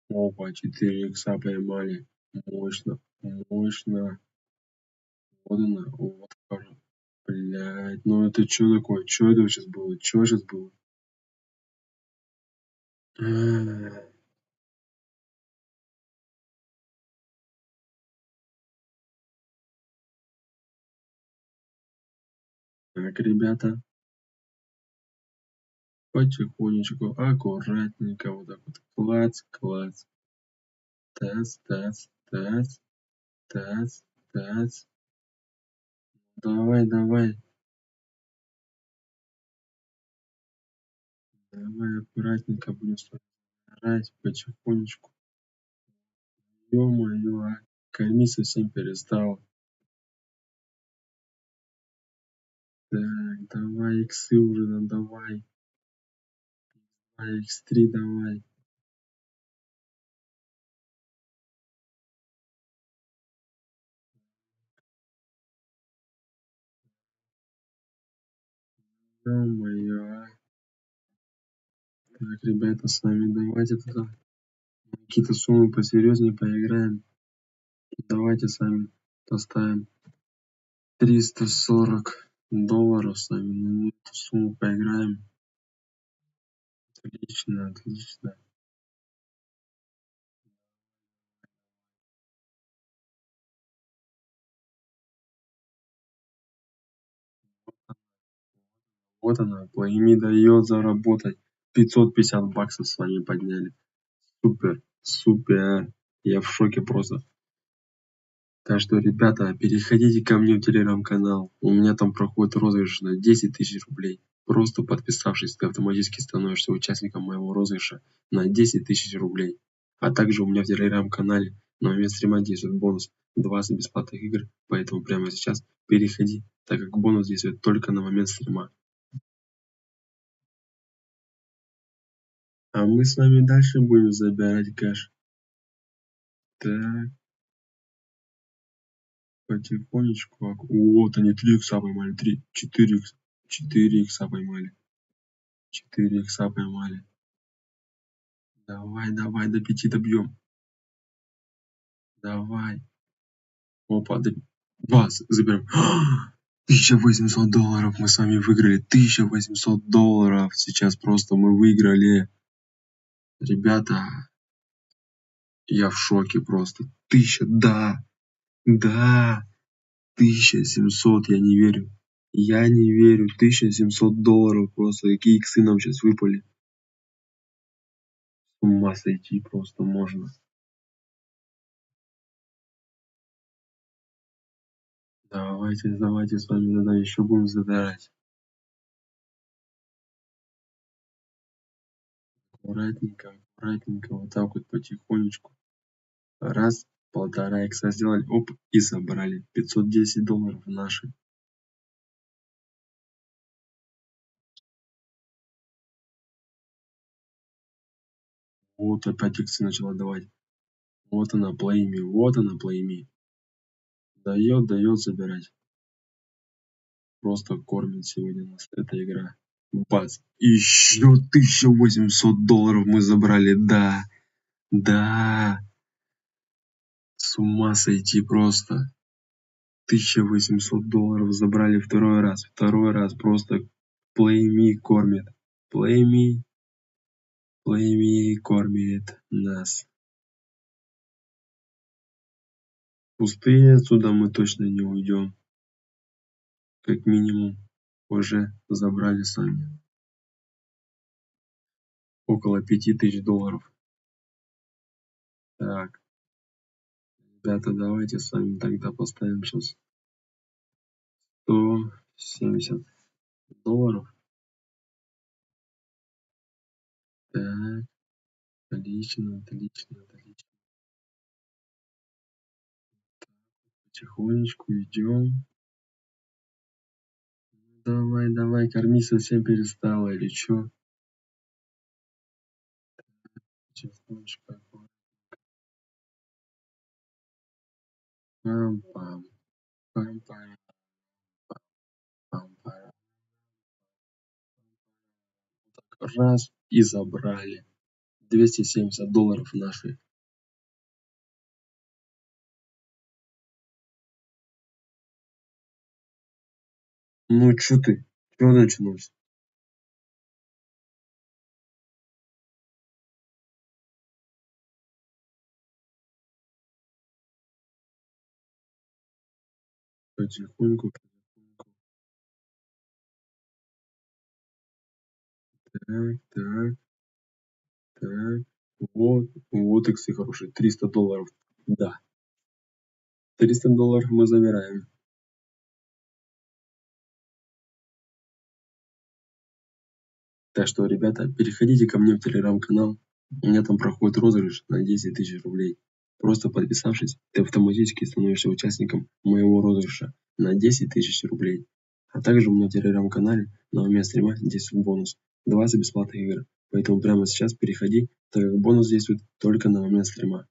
Опа, 4 икса поймали. Мощно, мощно. Вот она, вот хорошо. Блядь, ну это что такое? Что это сейчас было? Что сейчас было? Так, ребята, потихонечку, аккуратненько, вот так вот. Клац, клац. Тац, тац, тац, тац, тац. Давай, давай. Давай аккуратненько будем с вами играть потихонечку. Ё-моё, а. Кормить совсем перестал. Так, давай иксы уже, ну давай. X3 давай. Ё-моё, а. Так, ребята, с вами давайте тогда какие-то суммы посерьезнее поиграем. Давайте с вами поставим $340 с вами на эту сумму поиграем. Отлично, отлично. Вот она, Плейми дает заработать. $550 с вами подняли. Супер, супер. Я в шоке просто. Так что, ребята, переходите ко мне в телеграм-канал. У меня там проходит розыгрыш на 10 тысяч рублей. Просто подписавшись, ты автоматически становишься участником моего розыгрыша на 10 тысяч рублей. А также у меня в телеграм-канале на момент стрима действует бонус 20 бесплатных игр. Поэтому прямо сейчас переходи, так как бонус действует только на момент стрима. А мы с вами дальше будем забирать кэш. Так, потихонечку. Вот они, 3 икса поймали, 3, 4 икса. 4 икса поймали. 4 икса поймали. Давай, давай, до 5 добьем. Давай. Опа, бас, заберем. $1800 мы с вами выиграли. $1800. Сейчас просто мы выиграли. Ребята, я в шоке просто. 1000, да, да. 1700, я не верю. Я не верю. $1700 просто. Какие иксы нам сейчас выпали. С ума сойти просто можно. Давайте, давайте с вами тогда еще будем забирать. Аккуратненько, аккуратненько, вот так вот потихонечку. Раз, полтора икса сделали, оп, и забрали. $510 наши. Вот опять иксы начала давать. Вот она, плейми, вот она, плейми. Дает, дает забирать. Просто кормит сегодня нас эта игра. Бац. Еще $1800 мы забрали, да. Да. С ума сойти просто. $1800 забрали второй раз. Второй раз просто Play Me кормит. Play Me кормит нас. Пустые отсюда мы точно не уйдем. Как минимум уже забрали сами. Около $5000. Так. Ребята, давайте с вами тогда поставим сейчас $170. Так. Отлично, отлично, отлично. Потихонечку идем. Давай, давай, корми совсем перестала или чё? Потихонечку. Пам-пам, пам-пам, пам-парам. Так, раз и забрали. $270 наши. Ну чё ты? Чё началось? Потихоньку, потихоньку. Так, так, так. Вот иксы хорошие. $300. Да. $300 мы забираем. Так что, ребята, переходите ко мне в телеграм-канал. У меня там проходит розыгрыш на 10 тысяч рублей. Просто подписавшись, ты автоматически становишься участником моего розыгрыша на 10 тысяч рублей. А также у меня в телеграм-канале на момент стрима действует бонус 20 бесплатных игр. Поэтому прямо сейчас переходи, так как бонус действует только на момент стрима.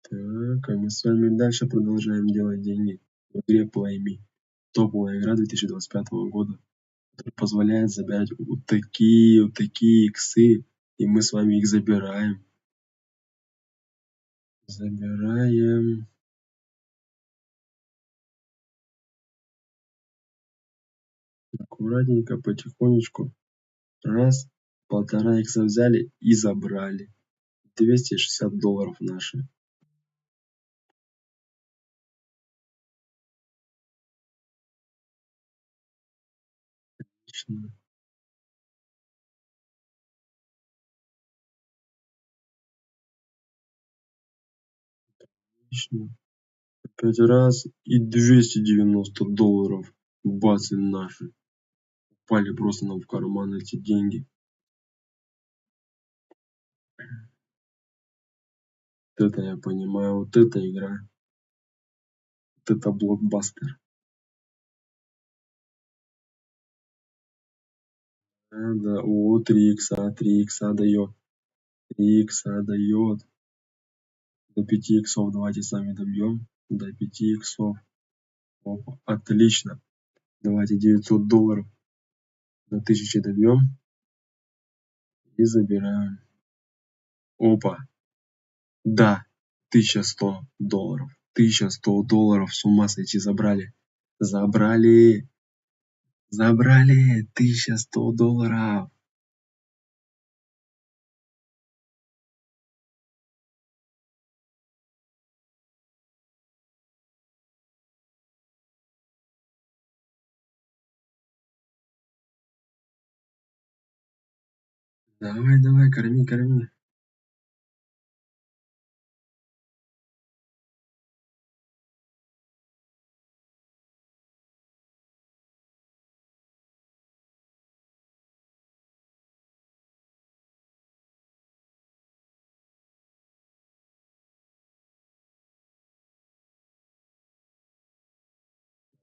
Так, а мы с вами дальше продолжаем делать деньги в игре Play Me. Топовая игра 2025 года, которая позволяет забирать вот такие иксы, и мы с вами их забираем. Забираем. Аккуратненько, потихонечку. Раз, 1,5 икса взяли и забрали. 260 долларов наши. Отлично, отлично. Опять раз и 290 долларов. Бац, и наши. Упали просто нам в карман эти деньги. Вот это я понимаю, вот эта игра. Вот это блокбастер. Да, о, 3 икса дает. 3 икса дает. До 5 иксов давайте сами добьем. До 5 иксов. Опа, отлично. Давайте 900 долларов до 1000 добьем и забираем. Опа, да, 1100 долларов. 1100 долларов, с ума сойти, забрали. Забрали, забрали 1100 долларов. Давай, давай, корми, корми.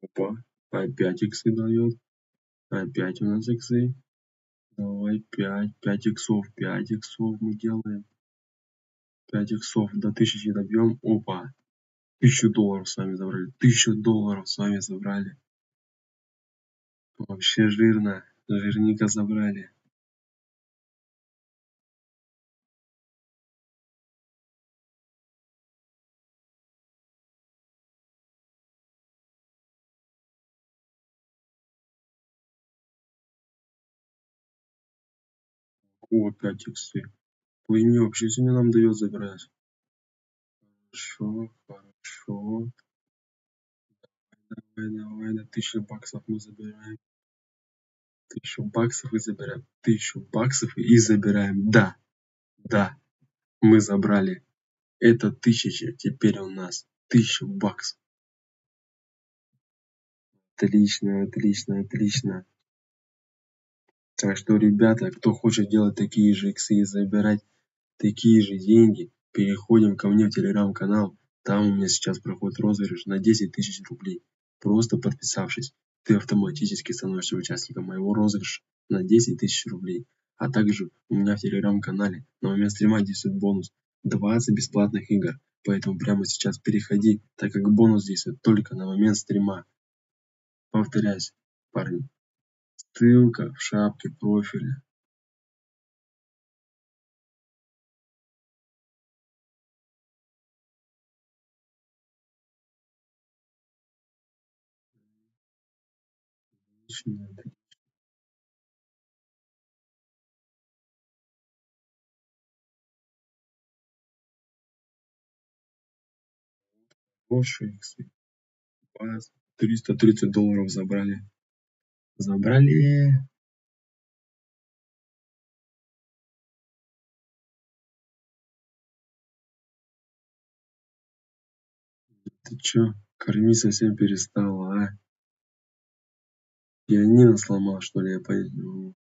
Опа, опять иксы дает. Опять у нас иксы. Давай 5 иксов, 5 иксов мы делаем. 5 иксов до 1000 добьем. Опа, 1000 долларов с вами забрали. 1000 долларов с вами забрали. Вообще жирно. Жирненько забрали. О, 5 иксы. Плыми вообще сегодня нам дает забирать. Хорошо, хорошо. Давай, давай, на 1000 баксов мы забираем. 1000 баксов и забираем. 1000 баксов и забираем. Да, да, мы забрали. Это 1000, теперь у нас 1000 баксов. Отлично, отлично, отлично. Так что, ребята, кто хочет делать такие же иксы и забирать такие же деньги, переходим ко мне в телеграм-канал. Там у меня сейчас проходит розыгрыш на 10 тысяч рублей. Просто подписавшись, ты автоматически становишься участником моего розыгрыша на 10 тысяч рублей. А также у меня в телеграм-канале на момент стрима действует бонус 20 бесплатных игр. Поэтому прямо сейчас переходи, так как бонус действует только на момент стрима. Повторяюсь, парни, ссылка в шапке профиля. Отлично, хорошие иксы. Вас 330 долларов забрали. Забрали. Ты чё, кормить совсем перестала, а? Пианино сломал, что ли, я пойду.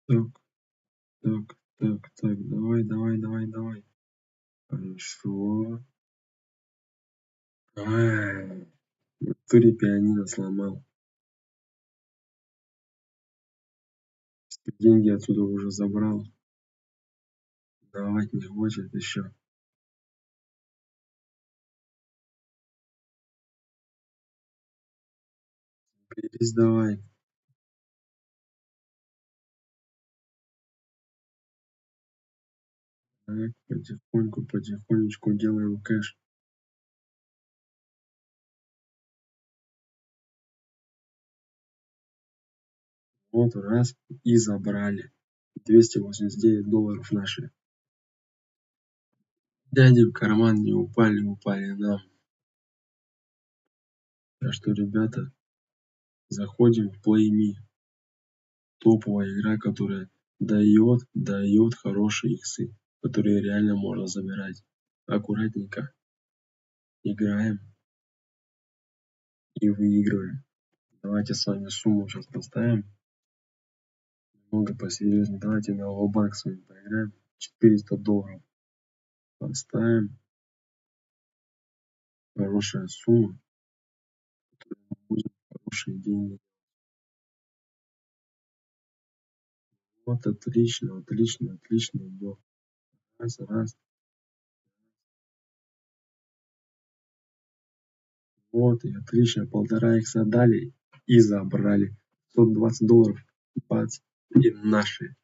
Так, так. Давай. Хорошо. Ай, в натуре пианино сломал. Деньги отсюда уже забрал. Давать не хочет еще. Берись давай. Так, потихонечку делаем кэш. Вот раз и забрали. $289 наши. Дяди в карман не упали нам. Так что, ребята, заходим в Play Me. Топовая игра, которая дает хорошие иксы, которые реально можно забирать. Аккуратненько играем и выигрываем. Давайте с вами сумму сейчас поставим. Много посерьезнее. Давайте на Ва-Банк с вами поиграем. $400 поставим. Хорошая сумма. Будем хорошие деньги. Вот отлично идет. Раз. Вот и отлично. 1,5 икса дали и забрали. $120. Бац. И наши.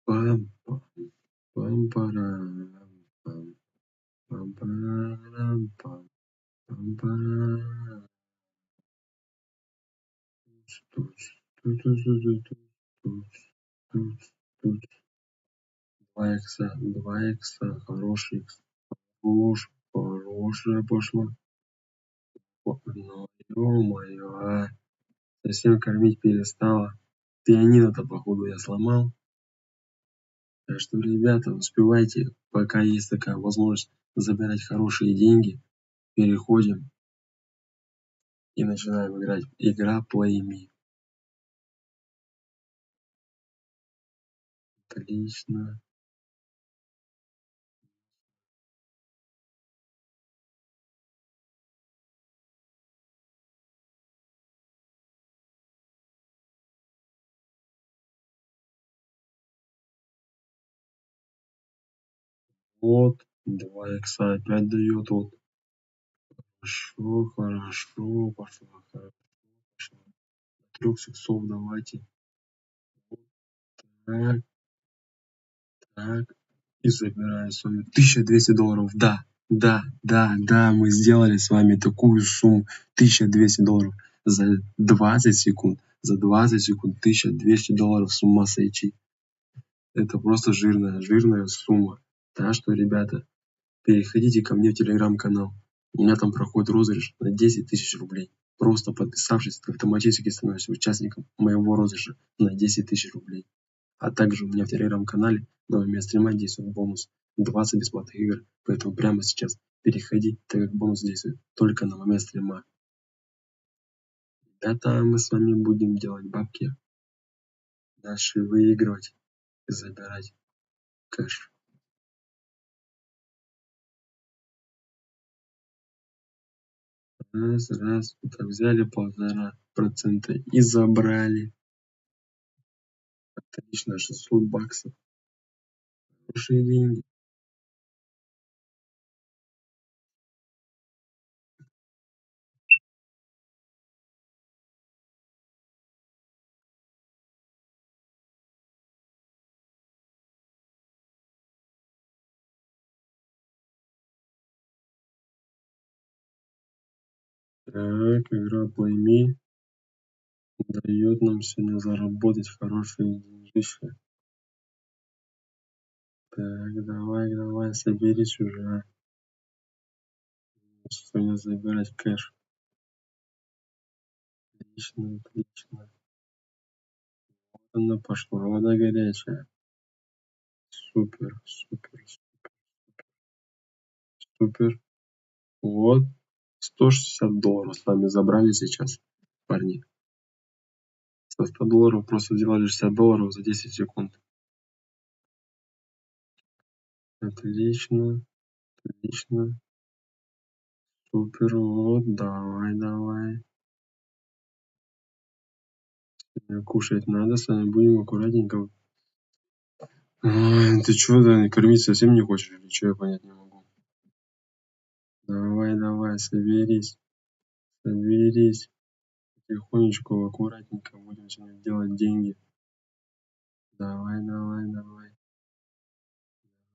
Пам, пам, парам, пам, пам, парам, пам, пам, парам. Туц, туц, туц, туц, туц, туц, туц. 2 икса, хороший икс. Хорошая пошла. Ну, ё-моё, а. Совсем кормить перестала. Пианино-то, походу, я сломал. Так что, ребята, успевайте, пока есть такая возможность забирать хорошие деньги. Переходим и начинаем играть. Игра Play Me. Отлично. Вот, 2 икса опять дает. Вот. Хорошо. Пошла. 3 иксов давайте. Так, так. И забираем с вами $1200. Да, мы сделали с вами такую сумму. $1200 за 20 секунд. За 20 секунд $1200 с ума сойти. Это просто жирная сумма. Так что, ребята, переходите ко мне в телеграм-канал. У меня там проходит розыгрыш на 10 тысяч рублей. Просто подписавшись, ты автоматически становишься участником моего розыгрыша на 10 тысяч рублей. А также у меня в телеграм-канале на момент стрима действует бонус 20 бесплатных игр. Поэтому прямо сейчас переходи, так как бонус действует только на момент стрима. Это мы с вами будем делать бабки. Дальше выигрывать и забирать кэш. Раз. Так взяли 1,5% и забрали. Отлично, $600. Хорошие деньги. Так, игра Play Me дает нам сегодня заработать хорошие деньжища. Так, давай, соберись уже. Сегодня забирать кэш. Отлично. Она пошла, вода горячая. Супер, супер, супер. Вот. $160 с вами забрали сейчас, парни. Со $100 просто сделали $60 за 10 секунд. Отлично, отлично. Супер, вот, давай, давай. Кушать надо, с вами будем аккуратненько. Ай, ты чё, да, кормить совсем не хочешь или чё, я понять не могу. Давай, давай, соберись, соберись. Потихонечку, аккуратненько будем сегодня делать деньги. Давай, давай, давай,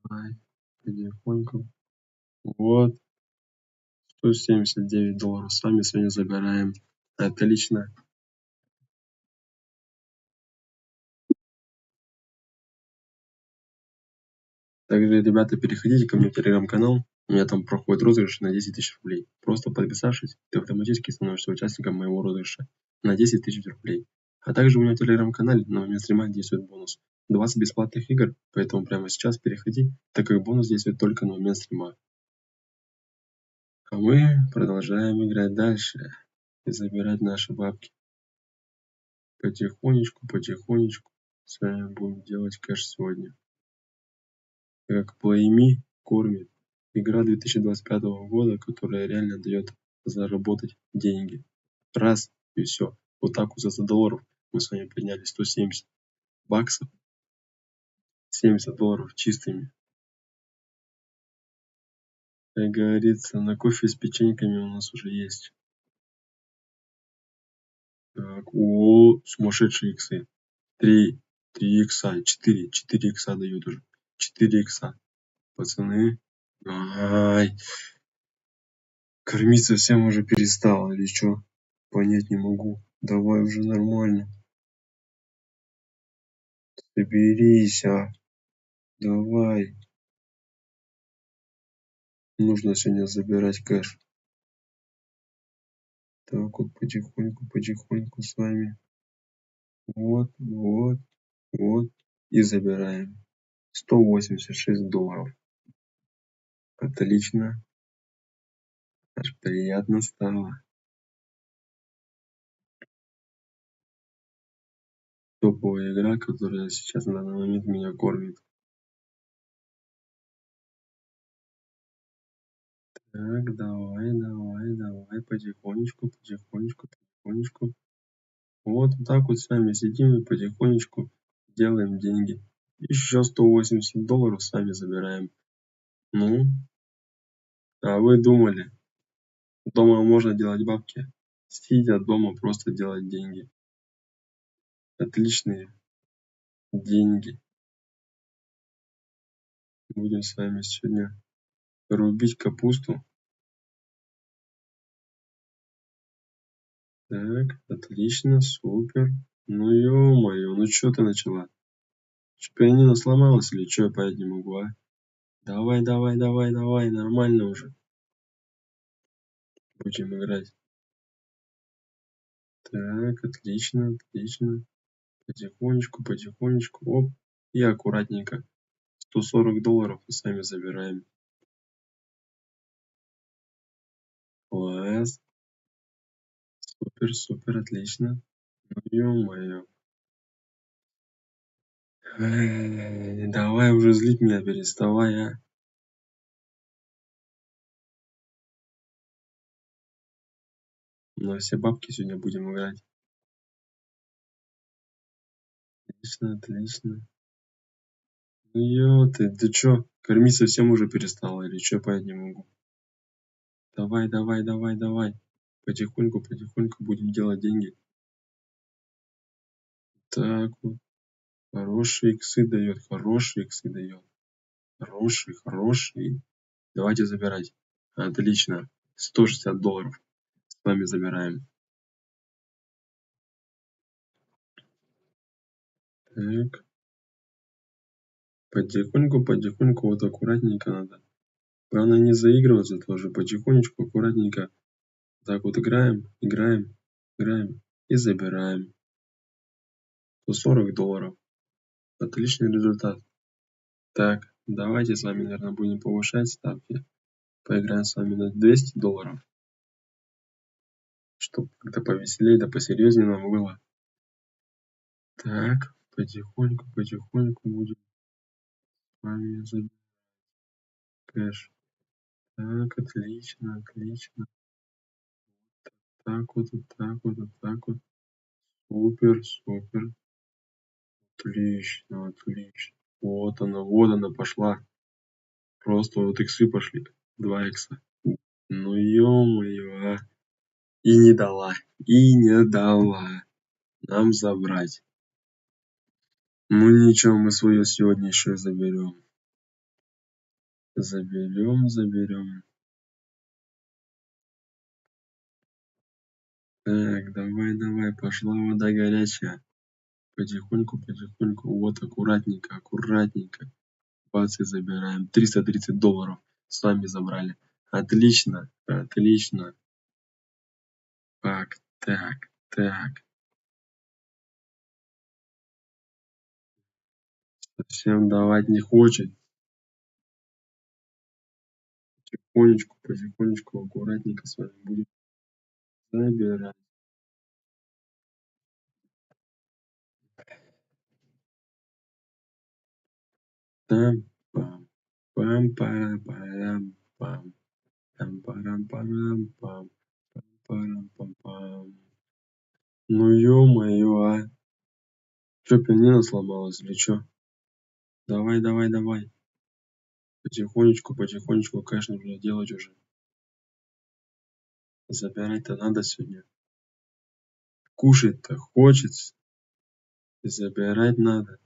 давай. Потихоньку. Вот. $179 сами сегодня забираем. Отлично. Также, ребята, переходите ко мне в телеграм-канал. У меня там проходит розыгрыш на 10 тысяч рублей. Просто подписавшись, ты автоматически становишься участником моего розыгрыша на 10 тысяч рублей. А также у меня в телеграм-канале на момент стрима действует бонус. 20 бесплатных игр, поэтому прямо сейчас переходи, так как бонус действует только на момент стрима. А мы продолжаем играть дальше и забирать наши бабки. Потихонечку, потихонечку с вами будем делать кэш сегодня. Как Play Me кормит. Игра 2025 года, которая реально дает заработать деньги. Раз и все. Вот так вот за $100 мы с вами подняли 170 баксов. $70 чистыми. Как говорится, на кофе с печеньками у нас уже есть. Так, о, сумасшедшие иксы. 3 икса, 4 икса дают уже. 4 икса. Пацаны. Ай. Кормить совсем уже перестал или что? Понять не могу. Давай уже нормально. Соберись, а. Давай. Нужно сегодня забирать кэш. Так вот потихоньку, потихоньку с вами. Вот, вот, вот. И забираем. $186. Отлично. Аж приятно стало. Топовая игра, которая сейчас на данный момент меня кормит. Так, давай, давай, давай. Потихонечку, потихонечку, потихонечку. Вот так вот с вами сидим и потихонечку делаем деньги. Еще $180 сами забираем. Ну, а вы думали, дома можно делать бабки? Сидя дома просто делать деньги. Отличные деньги. Будем с вами сегодня рубить капусту. Так, отлично, супер. Ну ё-моё, ну чё ты начала? Чё, пианино сломалось или чё, я понять не могу, а? Давай, давай, давай, давай, нормально уже. Будем играть. Так, отлично, отлично. Потихонечку, потихонечку. Оп. И аккуратненько. $140 и сами забираем. Класс. Супер, супер, отлично. Ну ё-моё. Давай уже злить меня, переставай, а. На все бабки сегодня будем играть. Отлично, отлично. Ну ты чё, кормить совсем уже перестала или чё, понять не могу. Давай, давай, давай, давай. Потихоньку, потихоньку будем делать деньги. Так вот. Хорошие иксы дает, хорошие иксы дает. Хороший, хороший. Давайте забирать. Отлично. $160 с вами забираем. Так. Потихоньку, потихоньку, вот аккуратненько надо. Главное не заигрываться тоже. Потихонечку, аккуратненько. Так вот играем, играем, играем и забираем. $140. Отличный результат. Так, давайте с вами, наверное, будем повышать ставки. Поиграем с вами на $200. Чтобы как-то повеселее, да посерьезнее нам было. Так, потихоньку будем с вами забирать кэш. Так, отлично. Так вот. Супер. Отлично. Вот она пошла. Просто вот иксы пошли. 2 икса. Ну ё-моё, а. И не дала нам забрать. Ну ничего, мы свое сегодня еще заберем. Заберем. Так, давай, пошла вода горячая. Потихоньку. Вот, аккуратненько. Бац, и забираем. $330 с вами забрали. Отлично. Так. Совсем давать не хочет. Потихонечку, аккуратненько с вами будем забирать. Там-пам. Пам-парам-парам-пам. Там-парам-парам-пам. Парам-пам-пам. Ну ё-моё, а. Чё, пианино сломалось или чё? Давай. Потихонечку, кэш нужно делать уже. Забирать-то надо сегодня. Кушать-то хочется. И забирать надо.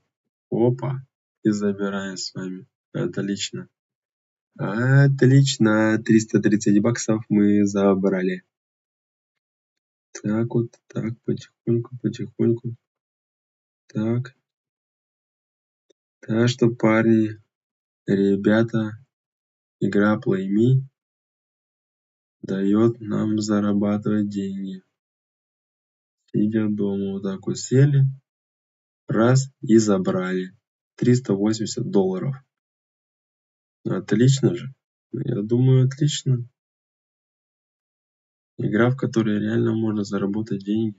Опа. И забираем с вами. Отлично. 330 баксов мы забрали. Так вот, потихоньку. Так. Так что, парни, ребята, игра Play Me дает нам зарабатывать деньги. Сидя дома, вот так вот сели, раз и забрали. $380. Отлично же. Я думаю, отлично. Игра, в которой реально можно заработать деньги.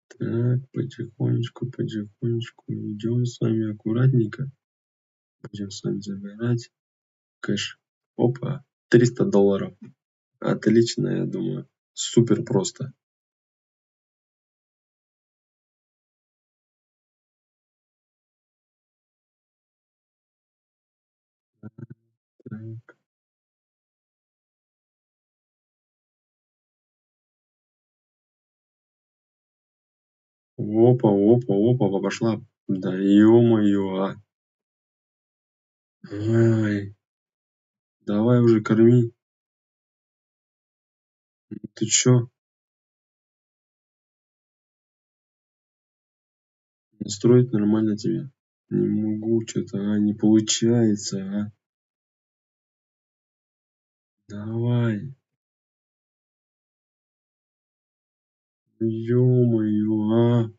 Так, потихонечку. Идем с вами аккуратненько. Будем с вами забирать кэш. Опа, $300. Отлично, я думаю. Супер просто. Так. Опа, пошла. Да ё-моё, а. Ай, давай уже корми. Ты чё? Настроить нормально тебе? Не могу, что-то, не получается, а. Давай. Ё-моё, а.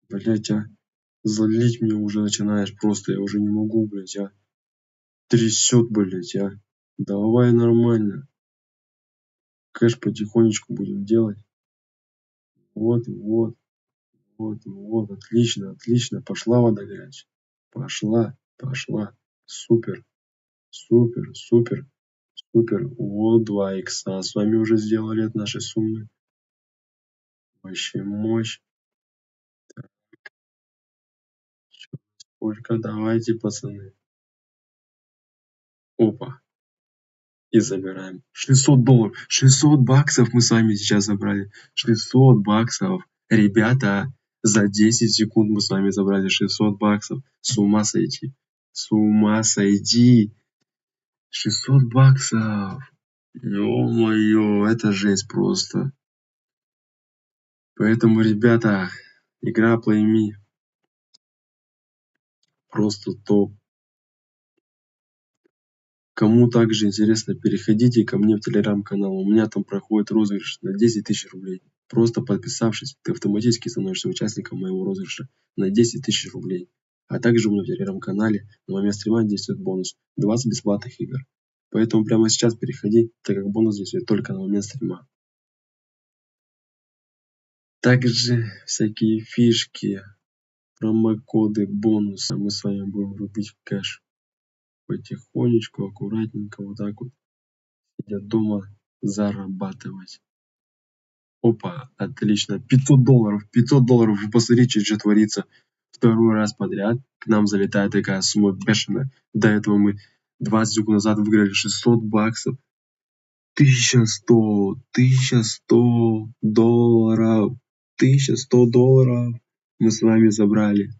Блять, а. Злить меня уже начинаешь просто. Я уже не могу, блять, а. Трясет, блять, а. Давай нормально. Кэш потихонечку будем делать. Вот. Отлично. Пошла вода горячая. Пошла. Супер. Вот 2 икса с вами уже сделали от нашей суммы. Вообще мощь. Сколько? Давайте, пацаны. Опа. И забираем. $600. 600 баксов мы с вами сейчас забрали. 600 баксов. Ребята, за 10 секунд мы с вами забрали 600 баксов. С ума сойти. 600 баксов. Ё-моё, это жесть просто. Поэтому, ребята, игра Play Me просто топ. Кому также интересно, переходите ко мне в телеграм-канал. У меня там проходит розыгрыш на 10 000 рублей. Просто подписавшись, ты автоматически становишься участником моего розыгрыша на 10 тысяч рублей. А также у меня в телеграм-канале на момент стрима действует бонус 20 бесплатных игр. Поэтому прямо сейчас переходи, так как бонус действует только на момент стрима. Также всякие фишки, промокоды, бонусы мы с вами будем рубить в кэш. Потихонечку, аккуратненько, вот так вот, сидя дома, зарабатывать. Опа, отлично. $500. $500. Вы посмотрите, что творится. Второй раз подряд к нам залетает такая сумма бешеная. До этого мы 20 секунд назад выиграли 600 баксов. 1100, $1100. $1100 мы с вами забрали.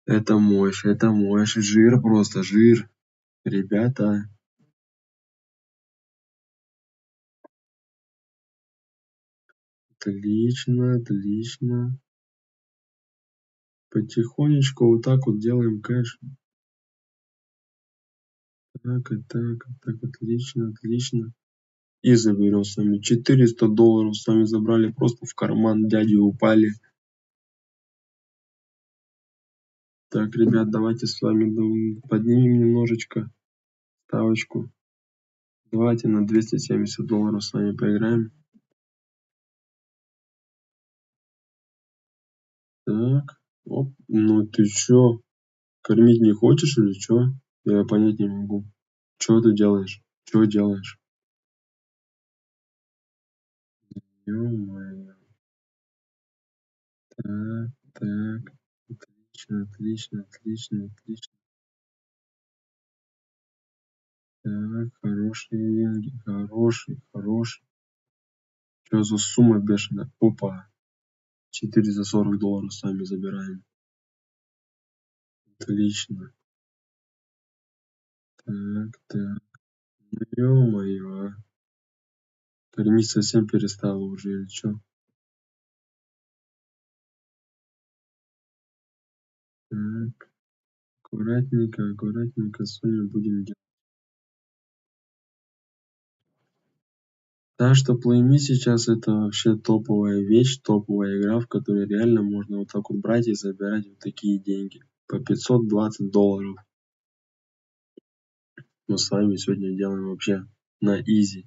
Это мощь, жир просто, жир. Ребята, отлично, отлично. Потихонечку вот так вот делаем кэш. Так, и так, и так, отлично, отлично. И заберем с вами $400 с вами забрали, просто в карман дяди упали. Так, ребят, давайте с вами поднимем немножечко ставочку. Давайте на $270 с вами поиграем. Так, оп, ну ты чё, кормить не хочешь или чё? Я понять не могу. Чё ты делаешь? Чё делаешь? Ё-моё. Так, так. Отлично, отлично, отлично, отлично. Так, хорошие деньги, хороший. Что за сумма бешеная? Опа, $440 с вами забираем. Отлично. Так, так. Ну, ё-моё, а. Кормить совсем перестала уже или чё? Так, аккуратненько с вами будем делать. Так что Play Me сейчас это вообще топовая вещь, топовая игра, в которой реально можно вот так вот брать и забирать вот такие деньги. По $520. Мы с вами сегодня делаем вообще на изи.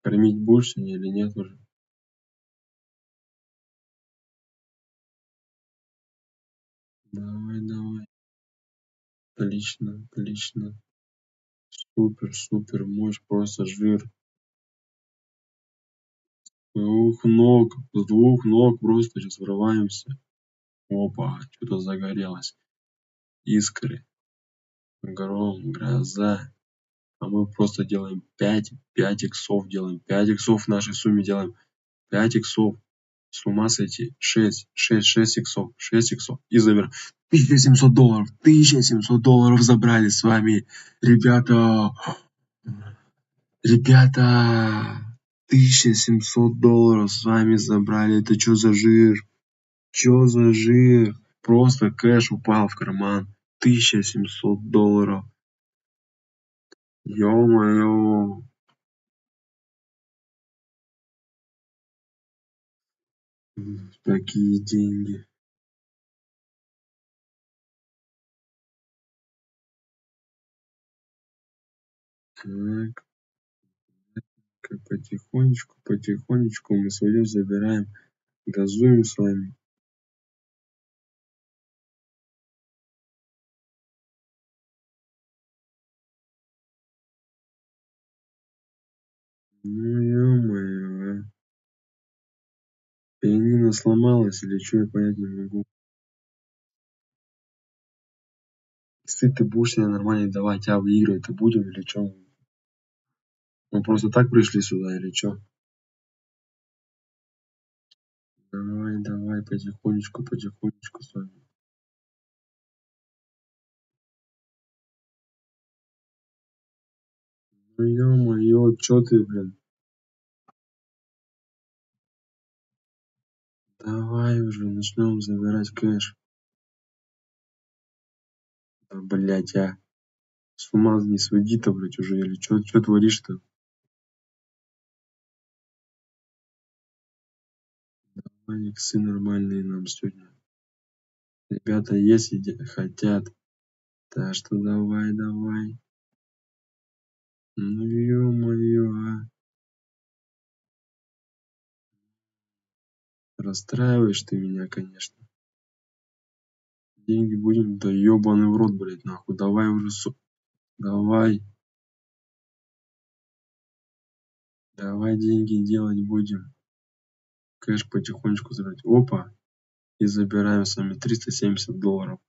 Кормить будешь сегодня или нет уже? Давай. Отлично, отлично. Супер, супер, мощь, просто жир. С двух ног просто сейчас врываемся. Опа, что-то загорелось. Искры, гром, гроза. А мы просто делаем 5 иксов делаем. 5 иксов в нашей сумме делаем. 5 иксов. С ума сойти. 6 иксов. 6 иксов. И забираем. $1700. $1700 забрали с вами. Ребята. Ребята. $1700 с вами забрали. Это что за жир? Чё за жир? Просто кэш упал в карман. $1700. Ё-моё. Такие деньги. Так, потихонечку мы свое забираем. Газуем с вами. Ну ё-моё, а. Пианино сломалось или чё, я понять не могу. Если ты будешь себе нормально давать, выигрывать-то будем или чё? Мы просто так пришли сюда или чё? Давай, потихонечку с вами. Ну ё-моё, чё ты, блин? Давай уже начнем забирать кэш. Да, блять, а. С ума не своди-то, блять, уже. Или чё творишь-то? Давай иксы нормальные нам сегодня. Ребята, если хотят. Так что давай. Ну ё-моё, а. Расстраиваешь ты меня, конечно. Деньги будем, да ёбаный в рот, блять, нахуй. Давай уже, давай. Давай деньги делать будем. Кэш потихонечку забирать. Опа. И забираем с вами $370.